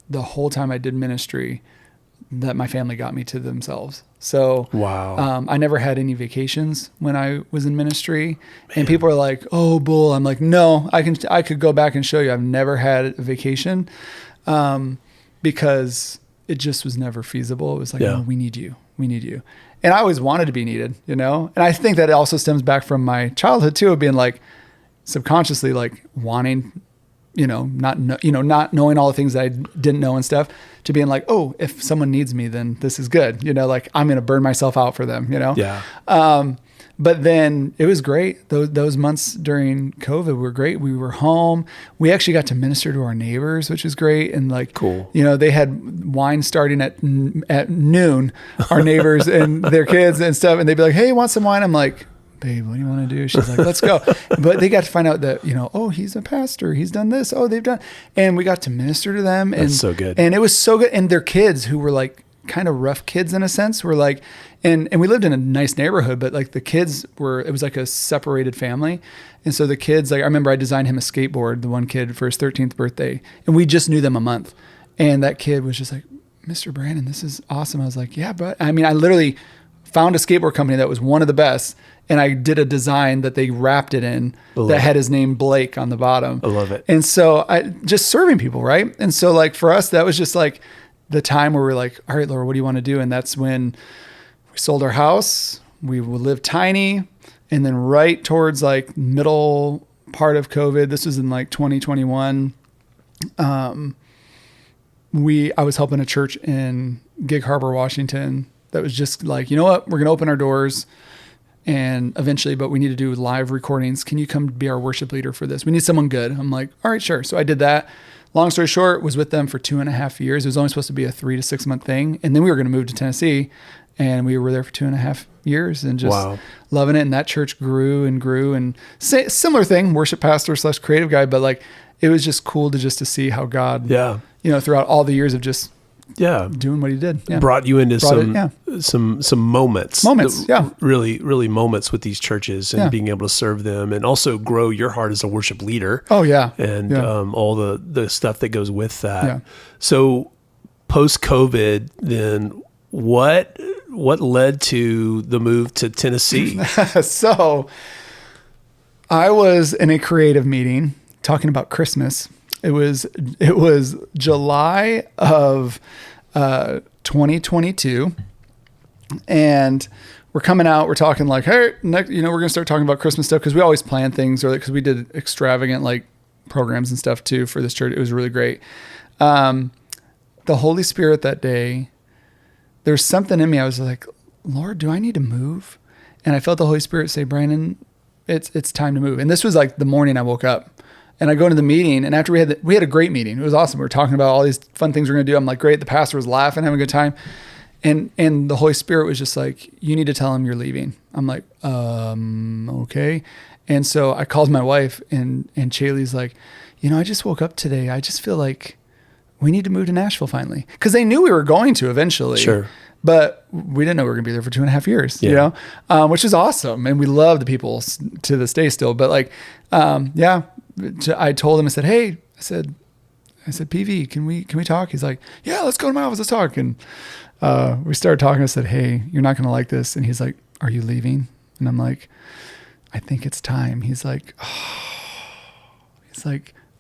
the whole time I did ministry, that my family got me to themselves. So wow. I never had any vacations when I was in ministry. Man. And people are like, oh, bull. I'm like, no, I could go back and show you. I've never had a vacation because it just was never feasible. It was no, we need you. We need you. And I always wanted to be needed, And I think that it also stems back from my childhood too, of being subconsciously wanting, not knowing all the things that I didn't know and stuff, to being oh, if someone needs me, then this is good. I'm going to burn myself out for them, Yeah. But then it was great. Those months during COVID were great. We were home. We actually got to minister to our neighbors, which is great. And cool. They had wine starting at noon, our neighbors and their kids and stuff. And they'd be like, hey, want some wine? I'm like, babe, what do you want to do? She's like, let's go. But they got to find out that, oh, he's a pastor. He's done this. Oh, they've done. And we got to minister to them. That's so good. And it was so good. And their kids, who were kind of rough kids in a sense, were and we lived in a nice neighborhood, but the kids it was a separated family. And so the kids, I remember I designed him a skateboard, the one kid, for his 13th birthday. And we just knew them a month. And that kid was just Mr. Brandon, this is awesome. I was like, yeah, but I literally found a skateboard company that was one of the best. And I did a design that they wrapped it in that had his name Blake on the bottom. I love it. And so I just serving people, right? And so for us, that was just the time where we're all right, Laura, what do you want to do? And that's when we sold our house. We lived tiny. And then right towards middle part of COVID, this was in 2021. I was helping a church in Gig Harbor, Washington. That was just you know what? We're going to open our doors. And eventually, but we need to do live recordings. Can you come be our worship leader for this? We need someone good. I'm like, all right, sure. So I did that. Long story short, was with them for 2.5 years. It was only supposed to be a 3 to 6 month thing. And then we were going to move to Tennessee, and we were there for 2.5 years and just loving it. And that church grew and grew, and similar thing, worship pastor / creative guy. But it was just cool to see how God, throughout all the years of just doing what he did, brought you into some moments, really moments with these churches, and being able to serve them, and also grow your heart as a worship leader. And all the stuff that goes with that. So post COVID, then what led to the move to Tennessee? So I was in a creative meeting talking about Christmas. It was July of 2022, and we're coming out. We're talking hey, we're going to start talking about Christmas stuff, because we always plan things, or because we did extravagant programs and stuff too for this church. It was really great. The Holy Spirit that day, there's something in me. I was like, Lord, do I need to move? And I felt the Holy Spirit say, Brandon, it's time to move. And this was like the morning I woke up. And I go into the meeting, and after we had a great meeting. It was awesome. We were talking about all these fun things we're going to do. I'm like, great. The pastor was laughing, having a good time. And the Holy Spirit was just like, you need to tell him you're leaving. I'm like, okay. And so I called my wife, and Chaley's like, I just woke up today. I just feel like we need to move to Nashville finally. Because they knew we were going to eventually. Sure. But we didn't know we were going to be there for 2.5 years, which is awesome. And we love the people to this day still. But like, I told him, I said, hey, I said, PV, can we talk? He's like, yeah, let's go to my office. Let's talk. And we started talking. I said, hey, you're not going to like this. And he's like, are you leaving? And I'm like, I think it's time. He's like,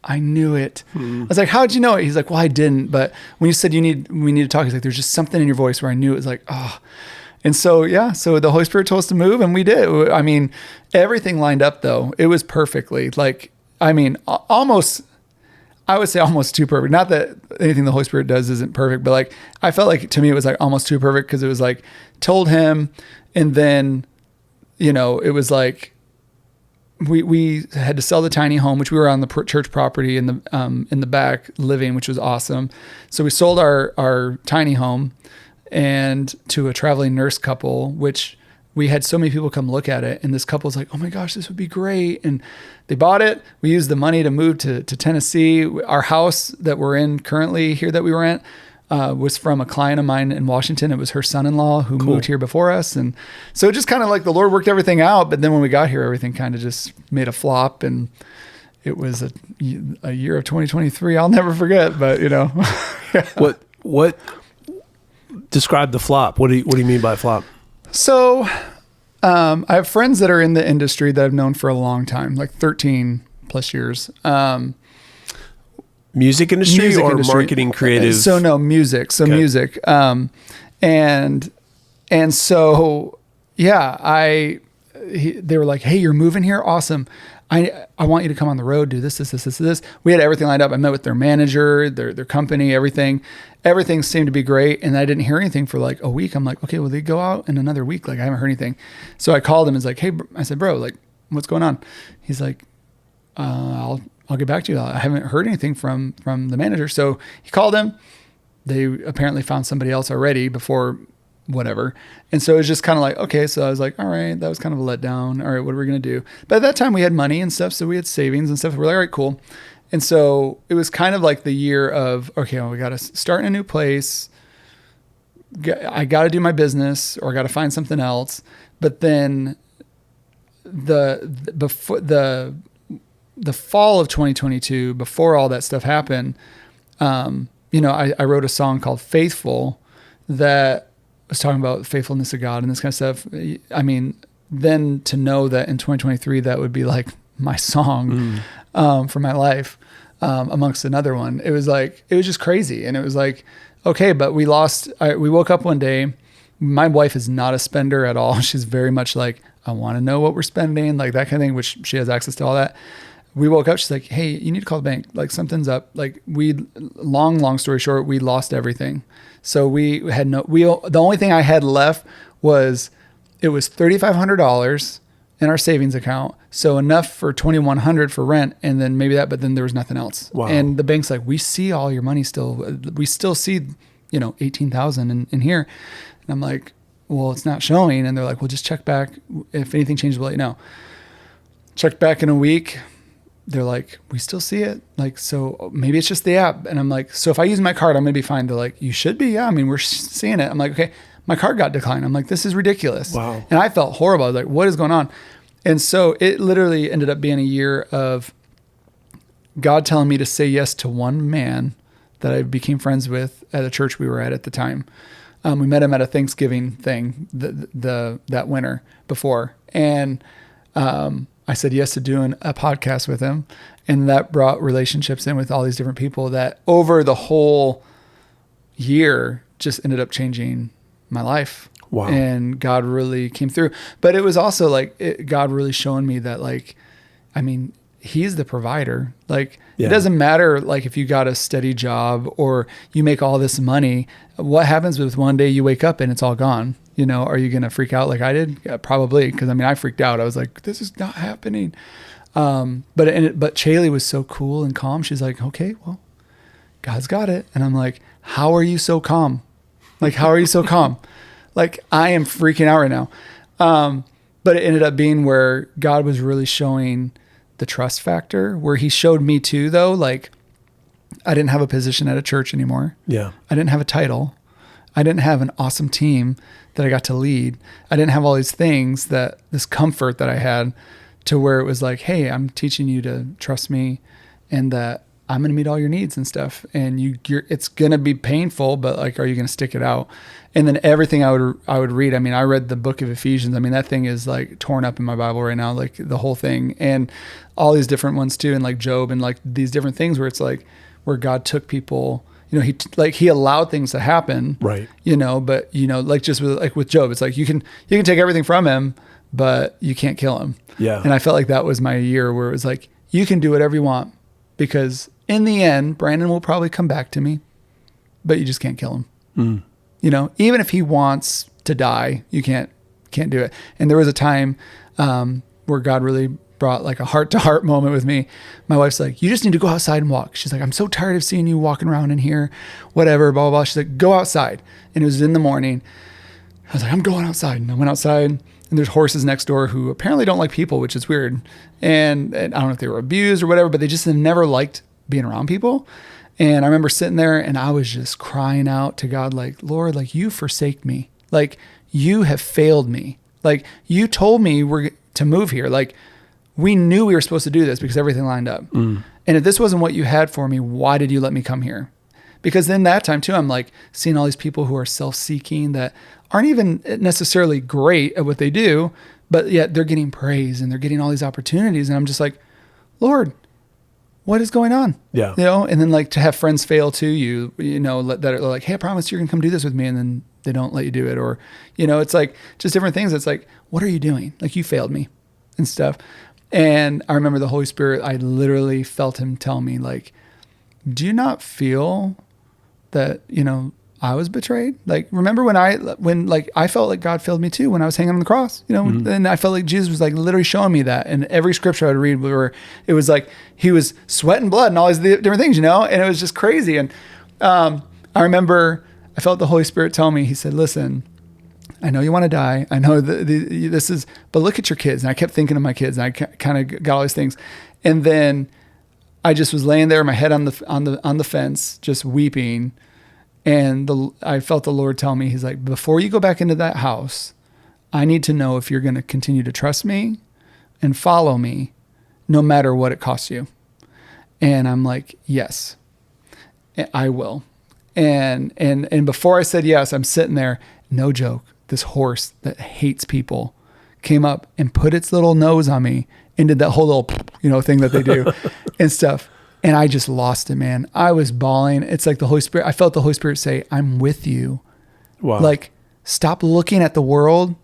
I knew it. I was like, how'd you know it? He's like, well, I didn't. But when you said we need to talk, he's like, there's just something in your voice where I knew it was like, oh. And so, so the Holy Spirit told us to move, and we did. I mean, everything lined up though. It was perfectly almost, I would say almost too perfect. Not that anything the Holy Spirit does isn't perfect, but like, I felt like to me, it was like almost too perfect, because it was like, told him. And then, it was like, we had to sell the tiny home, which we were on the church property in the back living, which was awesome. So we sold our tiny home and to a traveling nurse couple, which we had so many people come look at it. And this couple was like, oh my gosh, this would be great. And they bought it. We used the money to move to Tennessee. Our house that we're in currently here that we were in was from a client of mine in Washington. It was her son-in-law who moved here before us. And so it just kind of like the Lord worked everything out. But then when we got here, everything kind of just made a flop. And it was a year of 2023 I'll never forget. But, What describe the flop? What do you mean by flop? So I have friends that are in the industry that I've known for a long time, like 13 plus years. Music industry or marketing, creative? So no, music. So okay. Music. And so, they were like, hey, you're moving here? Awesome. I want you to come on the road, do this. We had everything lined up. I met with their manager, their company, everything. Everything seemed to be great. And I didn't hear anything for like a week. I'm like, okay, well, they go out in another week. Like I haven't heard anything. So I called him. It's like, hey, I said, bro, like what's going on? He's like, I'll get back to you. I haven't heard anything from the manager. So he called him. They apparently found somebody else already before whatever. And so it was just kind of like, okay. So I was like, all right, that was kind of a letdown. All right, what are we going to do? But at that time we had money and stuff. So we had savings and stuff. We're like, all right, cool. And so it was kind of like the year of, okay, well, we got to start in a new place. I got to do my business, or I got to find something else. But then the fall of 2022, before all that stuff happened, I wrote a song called Faithful that was talking about the faithfulness of God and this kind of stuff. I mean, then to know that in 2023, that would be like my song for my life, amongst another one. It was just crazy. And it was like, okay, but we woke up one day. My wife is not a spender at all. She's very much like, I want to know what we're spending, like that kind of thing, which she has access to all that. We woke up, she's like, hey, you need to call the bank. Like something's up. Like long story short, we lost everything. So the only thing I had left was $3,500 in our savings account. So enough for $2,100 for rent. And then maybe that, but then there was nothing else. Wow. And the bank's like, we see all your money still. We still see, $18,000 in here. And I'm like, well, it's not showing. And they're like, well, just check back. If anything changes, we'll let you know. Checked back in a week. They're like, we still see it. Like, so maybe it's just the app. And I'm like, so if I use my card, I'm going to be fine. They're like, you should be. Yeah. I mean, we're seeing it. I'm like, okay, my card got declined. I'm like, this is ridiculous. Wow. And I felt horrible. I was like, what is going on? And so it literally ended up being a year of God telling me to say yes to one man that I became friends with at a church we were at the time. We met him at a Thanksgiving thing that winter before. And, I said yes to doing a podcast with him, and that brought relationships in with all these different people that over the whole year just ended up changing my life. Wow. And God really came through. But it was also like God really showing me that, like, I mean, he's the provider. Like, Yeah. it doesn't matter, like, if you got a steady job or you make all this money, what happens with one day you wake up and it's all gone? You know, are you going to freak out like I did? Yeah, probably. Cause I mean, I freaked out. I was like, this is not happening. But Chaley was so cool and calm. She's like, okay, well, God's got it. And I'm like, how are you so calm? Like, how are you so calm? Like, I am freaking out right now. But it ended up being where God was really showing the trust factor, where he showed me too, though, like, I didn't have a position at a church anymore. Yeah. I didn't have a title. I didn't have an awesome team that I got to lead. I didn't have all these things, this comfort that I had, to where it was like, hey, I'm teaching you to trust me and that I'm going to meet all your needs and stuff. And it's going to be painful, but like, are you going to stick it out? And then everything I would read. I mean, I read the book of Ephesians. I mean, that thing is like torn up in my Bible right now, like the whole thing, and all these different ones too. And like Job and like these different things where it's like, where God took people, you know, he allowed things to happen, right? You know, but you know, like just with Job, it's like you can take everything from him, but you can't kill him. Yeah. And I felt like that was my year where it was like, you can do whatever you want, because in the end, Brandon will probably come back to me, but you just can't kill him. Mm. You know, even if he wants to die, you can't do it. And there was a time where God really brought like a heart-to-heart moment with me. My wife's like, you just need to go outside and walk. She's like, I'm so tired of seeing you walking around in here, whatever, blah, blah, blah. She's like, go outside. And it was in the morning. I was like, I'm going outside. And I went outside, and there's horses next door who apparently don't like people, which is weird. And I don't know if they were abused or whatever, but they just never liked being around people. And I remember sitting there and I was just crying out to God, like, Lord, like, you forsake me. Like, you have failed me. Like, you told me we're to move here. Like, we knew we were supposed to do this because everything lined up. And if this wasn't what you had for me, why did you let me come here? Because then that time too, I'm like seeing all these people who are self-seeking that aren't even necessarily great at what they do, but yet they're getting praise and they're getting all these opportunities. And I'm just like, Lord, what is going on? Yeah. You know, and then like to have friends fail to you know, that are like, hey, I promise you're going to come do this with me. And then they don't let you do it. Or, you know, it's like just different things. It's like, what are you doing? Like, you failed me and stuff. And I remember the Holy Spirit, I literally felt him tell me, like, do you not feel that, you know, I was betrayed? Like, remember when I felt like God failed me too, when I was hanging on the cross, you know, and I felt like Jesus was like literally showing me that. And every scripture I would read where it was like, he was sweating blood and all these different things, you know, and it was just crazy. And I remember I felt the Holy Spirit tell me, he said, listen, I know you want to die. I know this is, but look at your kids. And I kept thinking of my kids, and I kind of got all these things. And then I just was laying there, my head on the fence, just weeping. And I felt the Lord tell me, he's like, before you go back into that house, I need to know if you're going to continue to trust me and follow me, no matter what it costs you. And I'm like, yes, I will. And before I said yes, I'm sitting there, no joke, this horse that hates people came up and put its little nose on me and did that whole little, you know, thing that they do and stuff. And I just lost it, man. I was bawling. It's like the Holy Spirit. I felt the Holy Spirit say, I'm with you. Wow. Like, stop looking at the world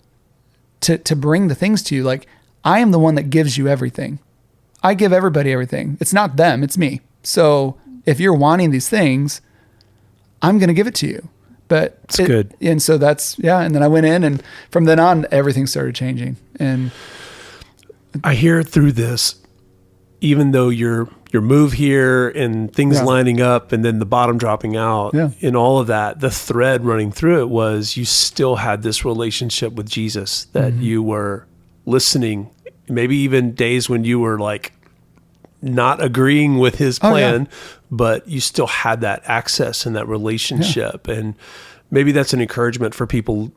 to bring the things to you. Like, I am the one that gives you everything. I give everybody everything. It's not them, it's me. So if you're wanting these things, I'm going to give it to you. But it's good. And so that's, yeah. And then I went in, and from then on, everything started changing. And I hear through this, even though your move here and things lining up and then the bottom dropping out and all of that, the thread running through it was you still had this relationship with Jesus, that you were listening, maybe even days when you were like not agreeing with his plan, but you still had that access and that relationship. And maybe that's an encouragement for people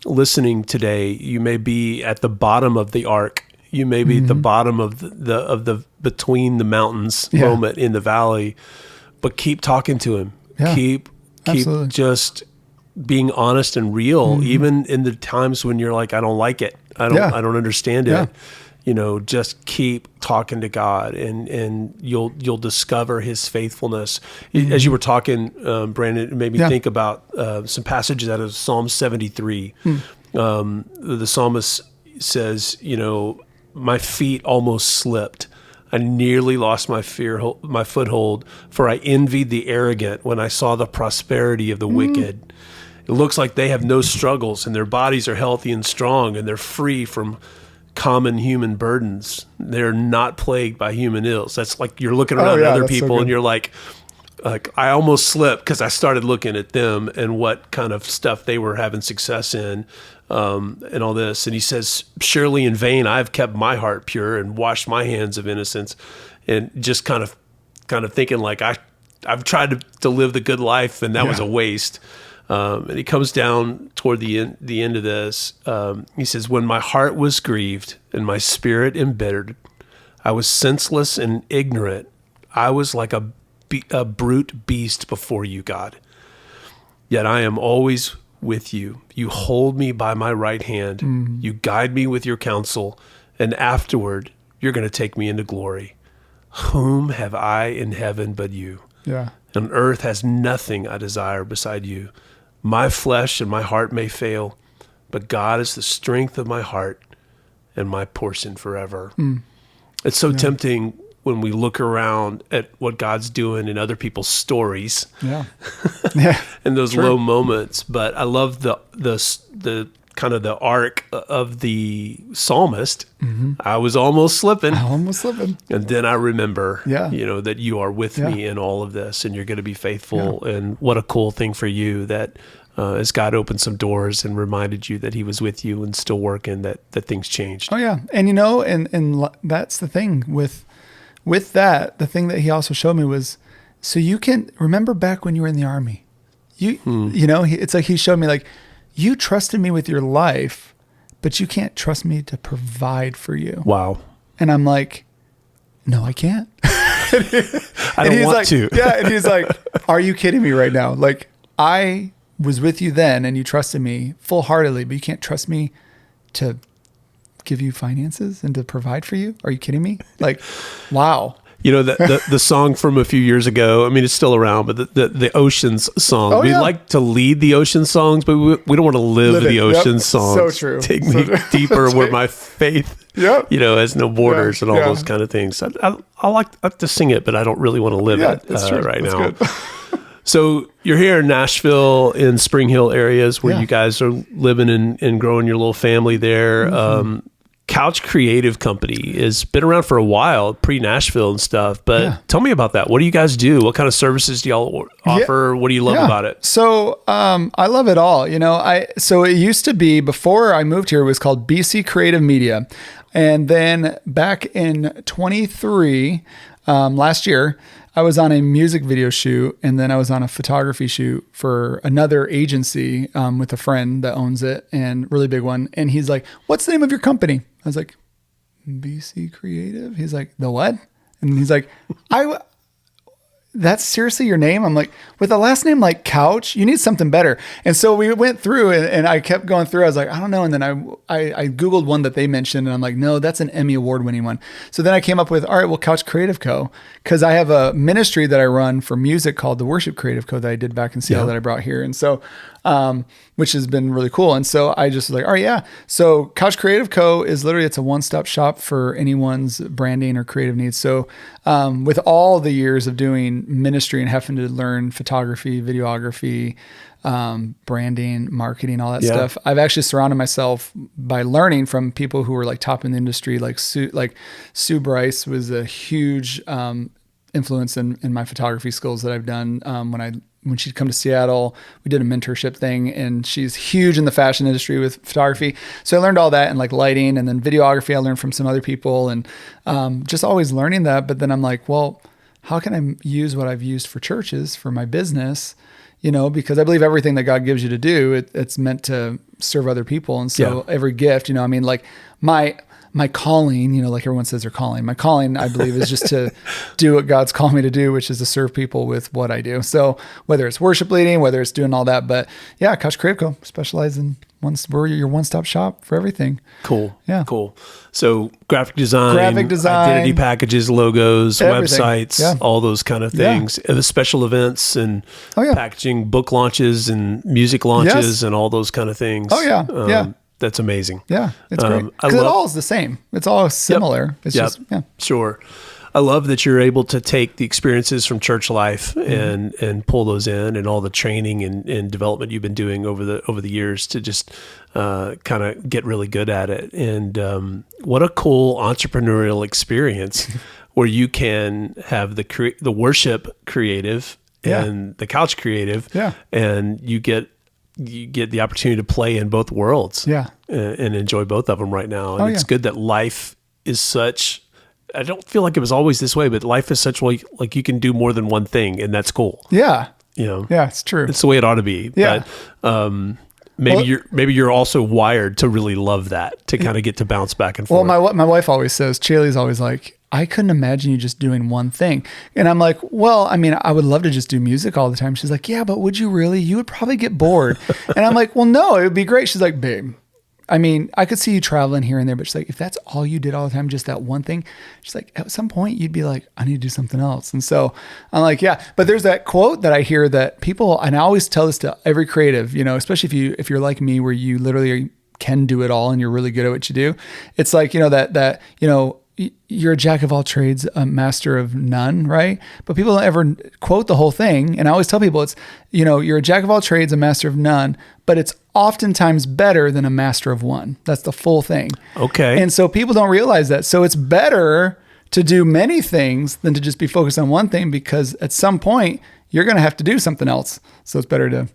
listening today. You may be at the bottom of the arc. You may be at the bottom of the between the mountains moment in the valley, but keep talking to him. Keep just being honest and real, even in the times when you're like, I don't like it. I don't understand it. You know, just keep talking to God, and you'll discover his faithfulness. As you were talking, Brandon, it made me think about some passages out of Psalm 73. The psalmist says, you know, my feet almost slipped I nearly lost my foothold, for I envied the arrogant when I saw the prosperity of the wicked. It looks like they have no struggles, and their bodies are healthy and strong, and they're free from common human burdens. They're not plagued by human ills. That's like you're looking around at other people, and you're like I almost slipped because I started looking at them and what kind of stuff they were having success in, and all this. And he says, surely in vain I've kept my heart pure and washed my hands of innocence, and just kind of thinking like I've tried to live the good life, and that was a waste. And he comes down toward the end of this. He says, when my heart was grieved and my spirit embittered, I was senseless and ignorant. I was like a brute beast before you, God. Yet I am always with you. You hold me by my right hand. You guide me with your counsel, and afterward you're going to take me into glory. Whom have I in heaven but you? Yeah. And earth has nothing I desire beside you. My flesh and my heart may fail, but God is the strength of my heart and my portion forever. It's so tempting when we look around at what God's doing in other people's stories, and those low moments. But I love the kind of the arc of the psalmist. I was almost slipping. And then I remember, that you are with me in all of this, and you're going to be faithful. And what a cool thing for you that as God opened some doors and reminded you that he was with you and still working, that things changed. Oh yeah. And and that's the thing with that, the thing that he also showed me was, so you can remember back when you were in the army, it's like he showed me like, you trusted me with your life, but you can't trust me to provide for you. Wow. And I'm like, no, I can't. I don't want to. Yeah. And he's like, are you kidding me right now? Like, I was with you then and you trusted me full heartedly, but you can't trust me to give you finances and to provide for you. Are you kidding me? Like, wow. The song from a few years ago, I mean, it's still around, but the Oceans song, we like to lead the Ocean songs, but we don't want to live the Ocean songs. So true. Take me deeper where my faith, has no borders and all those kind of things. I like to sing it, but I don't really want to live it right now. So you're here in Nashville, in Spring Hill areas where you guys are living and growing your little family there. Couch Creative Company has been around for a while, pre-Nashville and stuff, but tell me about that. What do you guys do? What kind of services do y'all offer? What do you love about it? So I love it all. So it used to be, before I moved here, it was called BC Creative Media. And then back in 23, last year, I was on a music video shoot, and then I was on a photography shoot for another agency with a friend that owns it, and really big one. And he's like, what's the name of your company? I was like, BC Creative? He's like, the what? And he's like, that's seriously your name? I'm like, with a last name like Couch, you need something better. And so we went through and I kept going through. I was like, I don't know. And then I Googled one that they mentioned, and I'm like, no, that's an Emmy Award winning one. So then I came up with, all right, well, Couch Creative Co. Because I have a ministry that I run for music called the Worship Creative Co. that I did back in Seattle that I brought here. And so, which has been really cool. And so I just was like, all right, yeah. So Couch Creative Co. is literally, it's a one-stop shop for anyone's branding or creative needs. So with all the years of doing ministry and having to learn photography, videography, branding, marketing, all that stuff, I've actually surrounded myself by learning from people who were like top in the industry. Like Sue Bryce was a huge influence in my photography skills that I've done. When she'd come to Seattle, we did a mentorship thing, and she's huge in the fashion industry with photography. So I learned all that, and like lighting, and then videography I learned from some other people, and just always learning that. But then I'm like, well, how can I use what I've used for churches for my business? Because I believe everything that God gives you to do, it's meant to serve other people. And so every gift, like my calling, like everyone says their calling, my calling, I believe, is just to do what God's called me to do, which is to serve people with what I do. So whether it's worship leading, whether it's doing all that, but Couch Creative Co. specialize in we're your one-stop shop for everything. Cool. Yeah. Cool. So graphic design, identity packages, logos, everything. Websites, all those kind of things, the special events and packaging, book launches and music launches and all those kind of things. Oh yeah. That's amazing. Yeah, it's great. Because it all is the same. It's all similar. It's just, Sure. I love that you're able to take the experiences from church life and pull those in, and all the training and development you've been doing over the years to just kind of get really good at it. And what a cool entrepreneurial experience where you can have the worship creative and the couch creative, and you get the opportunity to play in both worlds, and enjoy both of them right now. And it's good that life is such. I don't feel like it was always this way, but life is such like you can do more than one thing, and that's cool. Yeah, yeah, it's true. It's the way it ought to be. Yeah. But, maybe you're also wired to really love that, to kind of get to bounce back and forth. Well, my wife always says, Chaley's always like, I couldn't imagine you just doing one thing. And I'm like, well, I mean, I would love to just do music all the time. She's like, yeah, but would you really? You would probably get bored. And I'm like, well, no, it would be great. She's like, babe, I mean, I could see you traveling here and there, but she's like, if that's all you did all the time, just that one thing, she's like, at some point you'd be like, I need to do something else. And so I'm like, yeah, but there's that quote that I hear that people, and I always tell this to every creative, especially if you're like me, where you literally can do it all and you're really good at what you do. It's like, that you're a jack of all trades, a master of none, right? But people don't ever quote the whole thing. And I always tell people it's, you're a jack of all trades, a master of none, but it's oftentimes better than a master of one. That's the full thing. Okay. And so people don't realize that. So it's better to do many things than to just be focused on one thing, because at some point you're going to have to do something else. So it's better to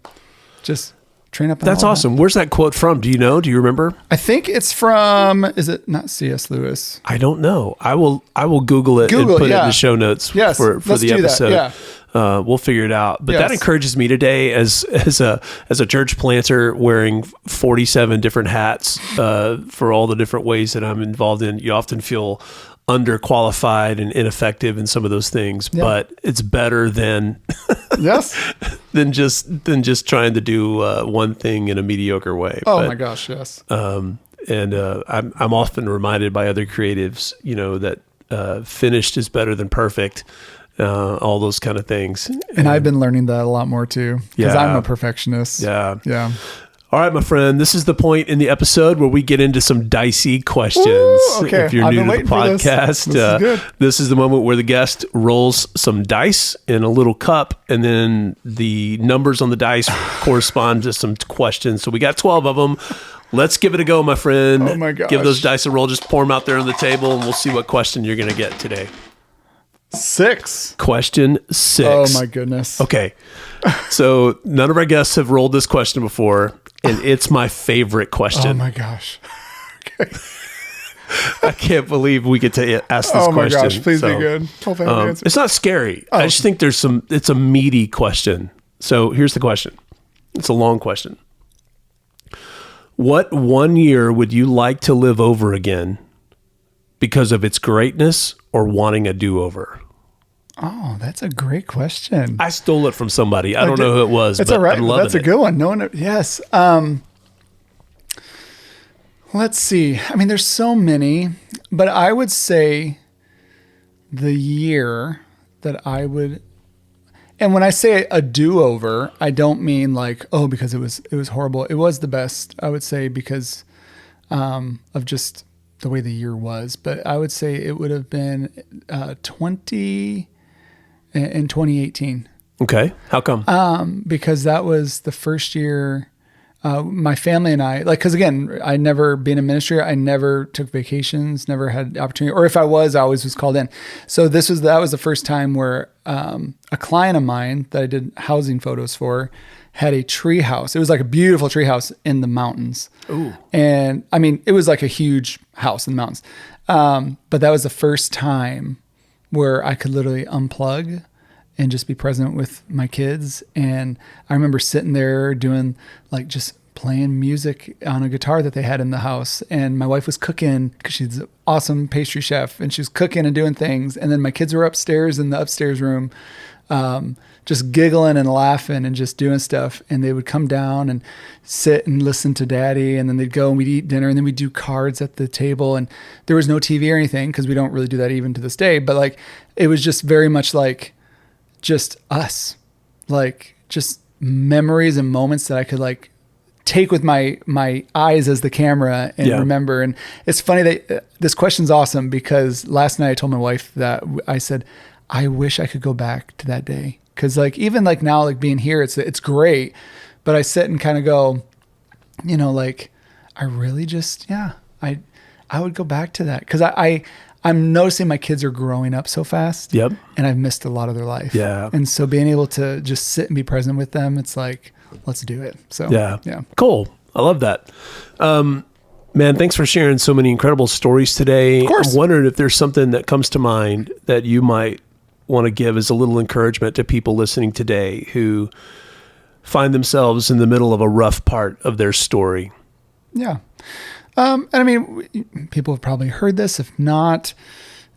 just train up. That's awesome. Where's that quote from? Do you know? Do you remember? I think it's from, is it not C.S. Lewis? I don't know. I will Google it and put it in the show notes for the episode. Yeah. We'll figure it out. But that encourages me today as a church planter wearing 47 different hats for all the different ways that I'm involved in. You often feel underqualified and ineffective in some of those things, but it's better than than just trying to do one thing in a mediocre way. Oh my gosh, yes. I'm often reminded by other creatives, that finished is better than perfect. All those kind of things. And I've been learning that a lot more too, because I'm a perfectionist. Yeah. All right, my friend, this is the point in the episode where we get into some dicey questions. Ooh, okay. If you're new to the podcast, this is the moment where the guest rolls some dice in a little cup, and then the numbers on the dice correspond to some questions. So we got 12 of them. Let's give it a go, my friend. Oh my gosh. Give those dice a roll. Just pour them out there on the table, and we'll see what question you're going to get today. 6. Question 6. Oh my goodness. Okay. So none of our guests have rolled this question before, and it's my favorite question. Oh my gosh. Okay. I can't believe we get to ask this question. Oh my gosh, please be good. Hopefully I answer. It's not scary. I just think it's a meaty question. So here's the question. It's a long question. What 1 year would you like to live over again because of its greatness or wanting a do-over? Oh, that's a great question. I stole it from somebody. I don't know who it was, but I'm loving it. That's a good one. No one, yes. Let's see. I mean, there's so many, but I would say the year that I would, and when I say a do-over, I don't mean like, because it was horrible. It was the best, I would say, because of just the way the year was. But I would say it would have been 2018. Okay. How come? Because that was the first year my family and I, because again, I never been in ministry. I never took vacations, never had the opportunity, or if I was, I always was called in. So that was the first time where a client of mine that I did housing photos for had a tree house. It was like a beautiful tree house in the mountains. Ooh. And I mean, it was like a huge house in the mountains. But that was the first time where I could literally unplug and just be present with my kids. And I remember sitting there doing like just playing music on a guitar that they had in the house. And my wife was cooking because she's an awesome pastry chef, and she was cooking and doing things. And then my kids were upstairs in the upstairs room, just giggling and laughing and just doing stuff. And they would come down and sit and listen to daddy. And then they'd go and we'd eat dinner, and then we'd do cards at the table. And there was no TV or anything, because we don't really do that even to this day. But like, it was just very much like just us, like just memories and moments that I could like take with my eyes as the camera and remember. And it's funny that this question's awesome, because last night I told my wife that I said, I wish I could go back to that day. Cause like, even like now, like being here, it's great, but I sit and kind of go, you know, like I really just, I would go back to that. Cause I'm noticing my kids are growing up so fast. Yep. And I've missed a lot of their life. Yeah. And so being able to just sit and be present with them, it's like, let's do it. So yeah. Cool. I love that. Man, thanks for sharing so many incredible stories today. Of course. I'm wondering if there's something that comes to mind that you might want to give as a little encouragement to people listening today who find themselves in the middle of a rough part of their story. Yeah. And I mean, people have probably heard this. If not,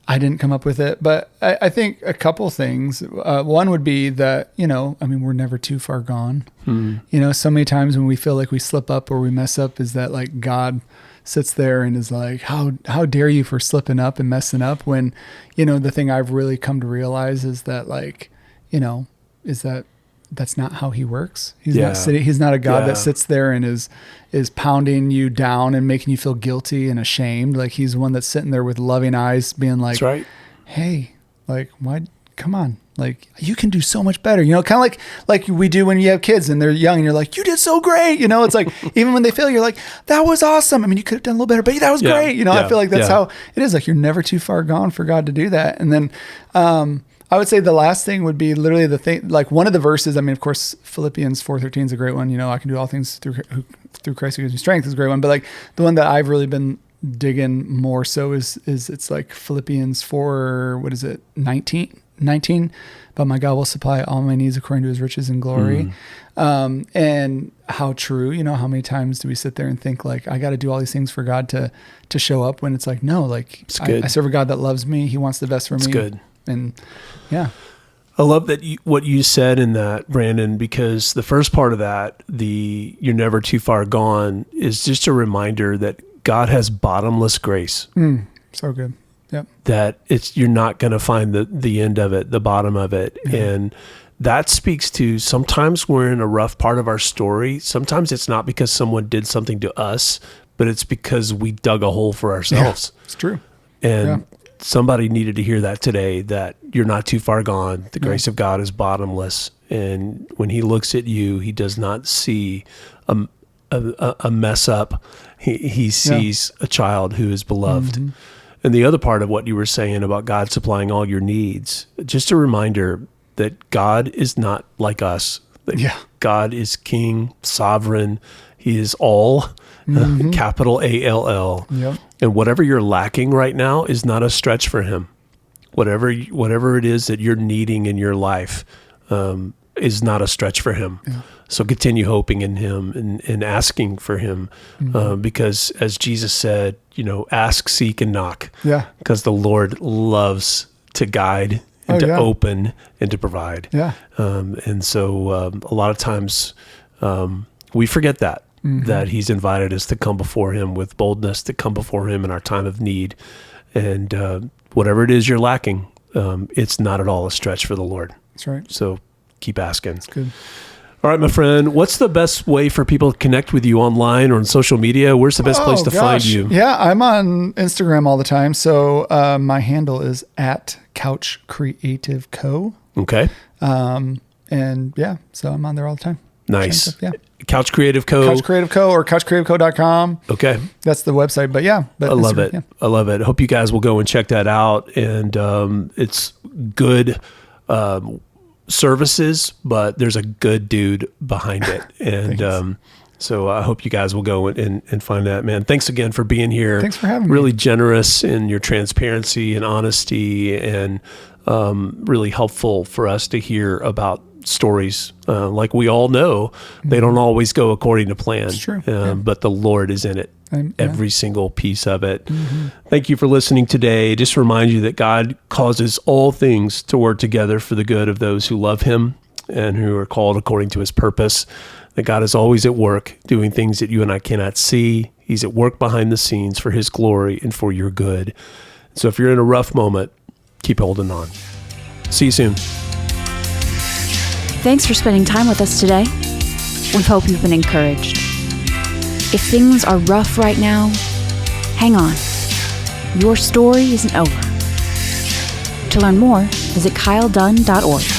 I didn't come up with it, but I think a couple things. One would be that, you know, I mean, we're never too far gone. You know, so many times when we feel like we slip up or we mess up, is that like God sits there and is like, how dare you for slipping up and messing up, when, you know, the thing I've really come to realize is that, like, you know, is that that's not how he works. He's not a God that sits there and is pounding you down and making you feel guilty and ashamed. Like, he's one that's sitting there with loving eyes being like, that's right. Hey, like, why, come on. Like, you can do so much better, you know, kind of like we do when you have kids and they're young and you're like, you did so great. You know, it's like, even when they fail, you're like, that was awesome. I mean, you could have done a little better, but that was great. You know, I feel like that's how it is. Like, you're never too far gone for God to do that. And then, I would say the last thing would be literally the thing, like one of the verses. I mean, of course, Philippians 4:13 is a great one. You know, I can do all things through Christ who gives me strength is a great one. But like the one that I've really been digging more so is it's like Philippians 4, 19, but my God will supply all my needs according to his riches and glory. And how true, you know, how many times do we sit there and think like, I got to do all these things for God to show up, when it's like, no, like I serve a God that loves me. He wants the best for me. It's good. And yeah. I love that what you said in that, Brandon, because the first part of that, you're never too far gone, is just a reminder that God has bottomless grace. So good. Yep. That you're not going to find the end of it, the bottom of it. Mm-hmm. And that speaks to, sometimes we're in a rough part of our story. Sometimes it's not because someone did something to us, but it's because we dug a hole for ourselves. Yeah, it's true. And somebody needed to hear that today, that you're not too far gone. The grace of God is bottomless. And when he looks at you, he does not see a mess up. He sees a child who is beloved. Mm-hmm. And the other part of what you were saying about God supplying all your needs, just a reminder that God is not like us. That God is King, sovereign. He is all, capital ALL. Yep. And whatever you're lacking right now is not a stretch for him. Whatever it is that you're needing in your life is not a stretch for him. Yeah. So continue hoping in him and asking for him, because as Jesus said, you know, ask, seek, and knock. Yeah. Because the Lord loves to guide and to open and to provide. Yeah. And so a lot of times we forget that. That he's invited us to come before him with boldness, to come before him in our time of need. And whatever it is you're lacking, it's not at all a stretch for the Lord. That's right. So keep asking. That's good. All right, my friend, what's the best way for people to connect with you online or on social media? Where's the best place to find you? Yeah, I'm on Instagram all the time. So my handle is @CouchCreativeCo. Okay. And so I'm on there all the time. Nice. Couch Creative Co. Couch Creative Co. or couchcreativeco.com. Okay. That's the website. But I love it. Yeah. I love it. Hope you guys will go and check that out. And it's good services, but there's a good dude behind it. And so I hope you guys will go and find that, man. Thanks again for being here. Thanks for having me. Really generous in your transparency and honesty, and really helpful for us to hear about stories. Like we all know, they don't always go according to plan. It's true. But the Lord is in it. Every single piece of it. Thank you for listening today. Just remind you that God causes all things to work together for the good of those who love him and who are called according to his purpose. That God is always at work doing things that you and I cannot see. He's at work behind the scenes for his glory and for your good. So if you're in a rough moment, keep holding on. See you soon. Thanks for spending time with us today. We hope you've been encouraged. If things are rough right now, hang on. Your story isn't over. To learn more, visit kyledunn.org.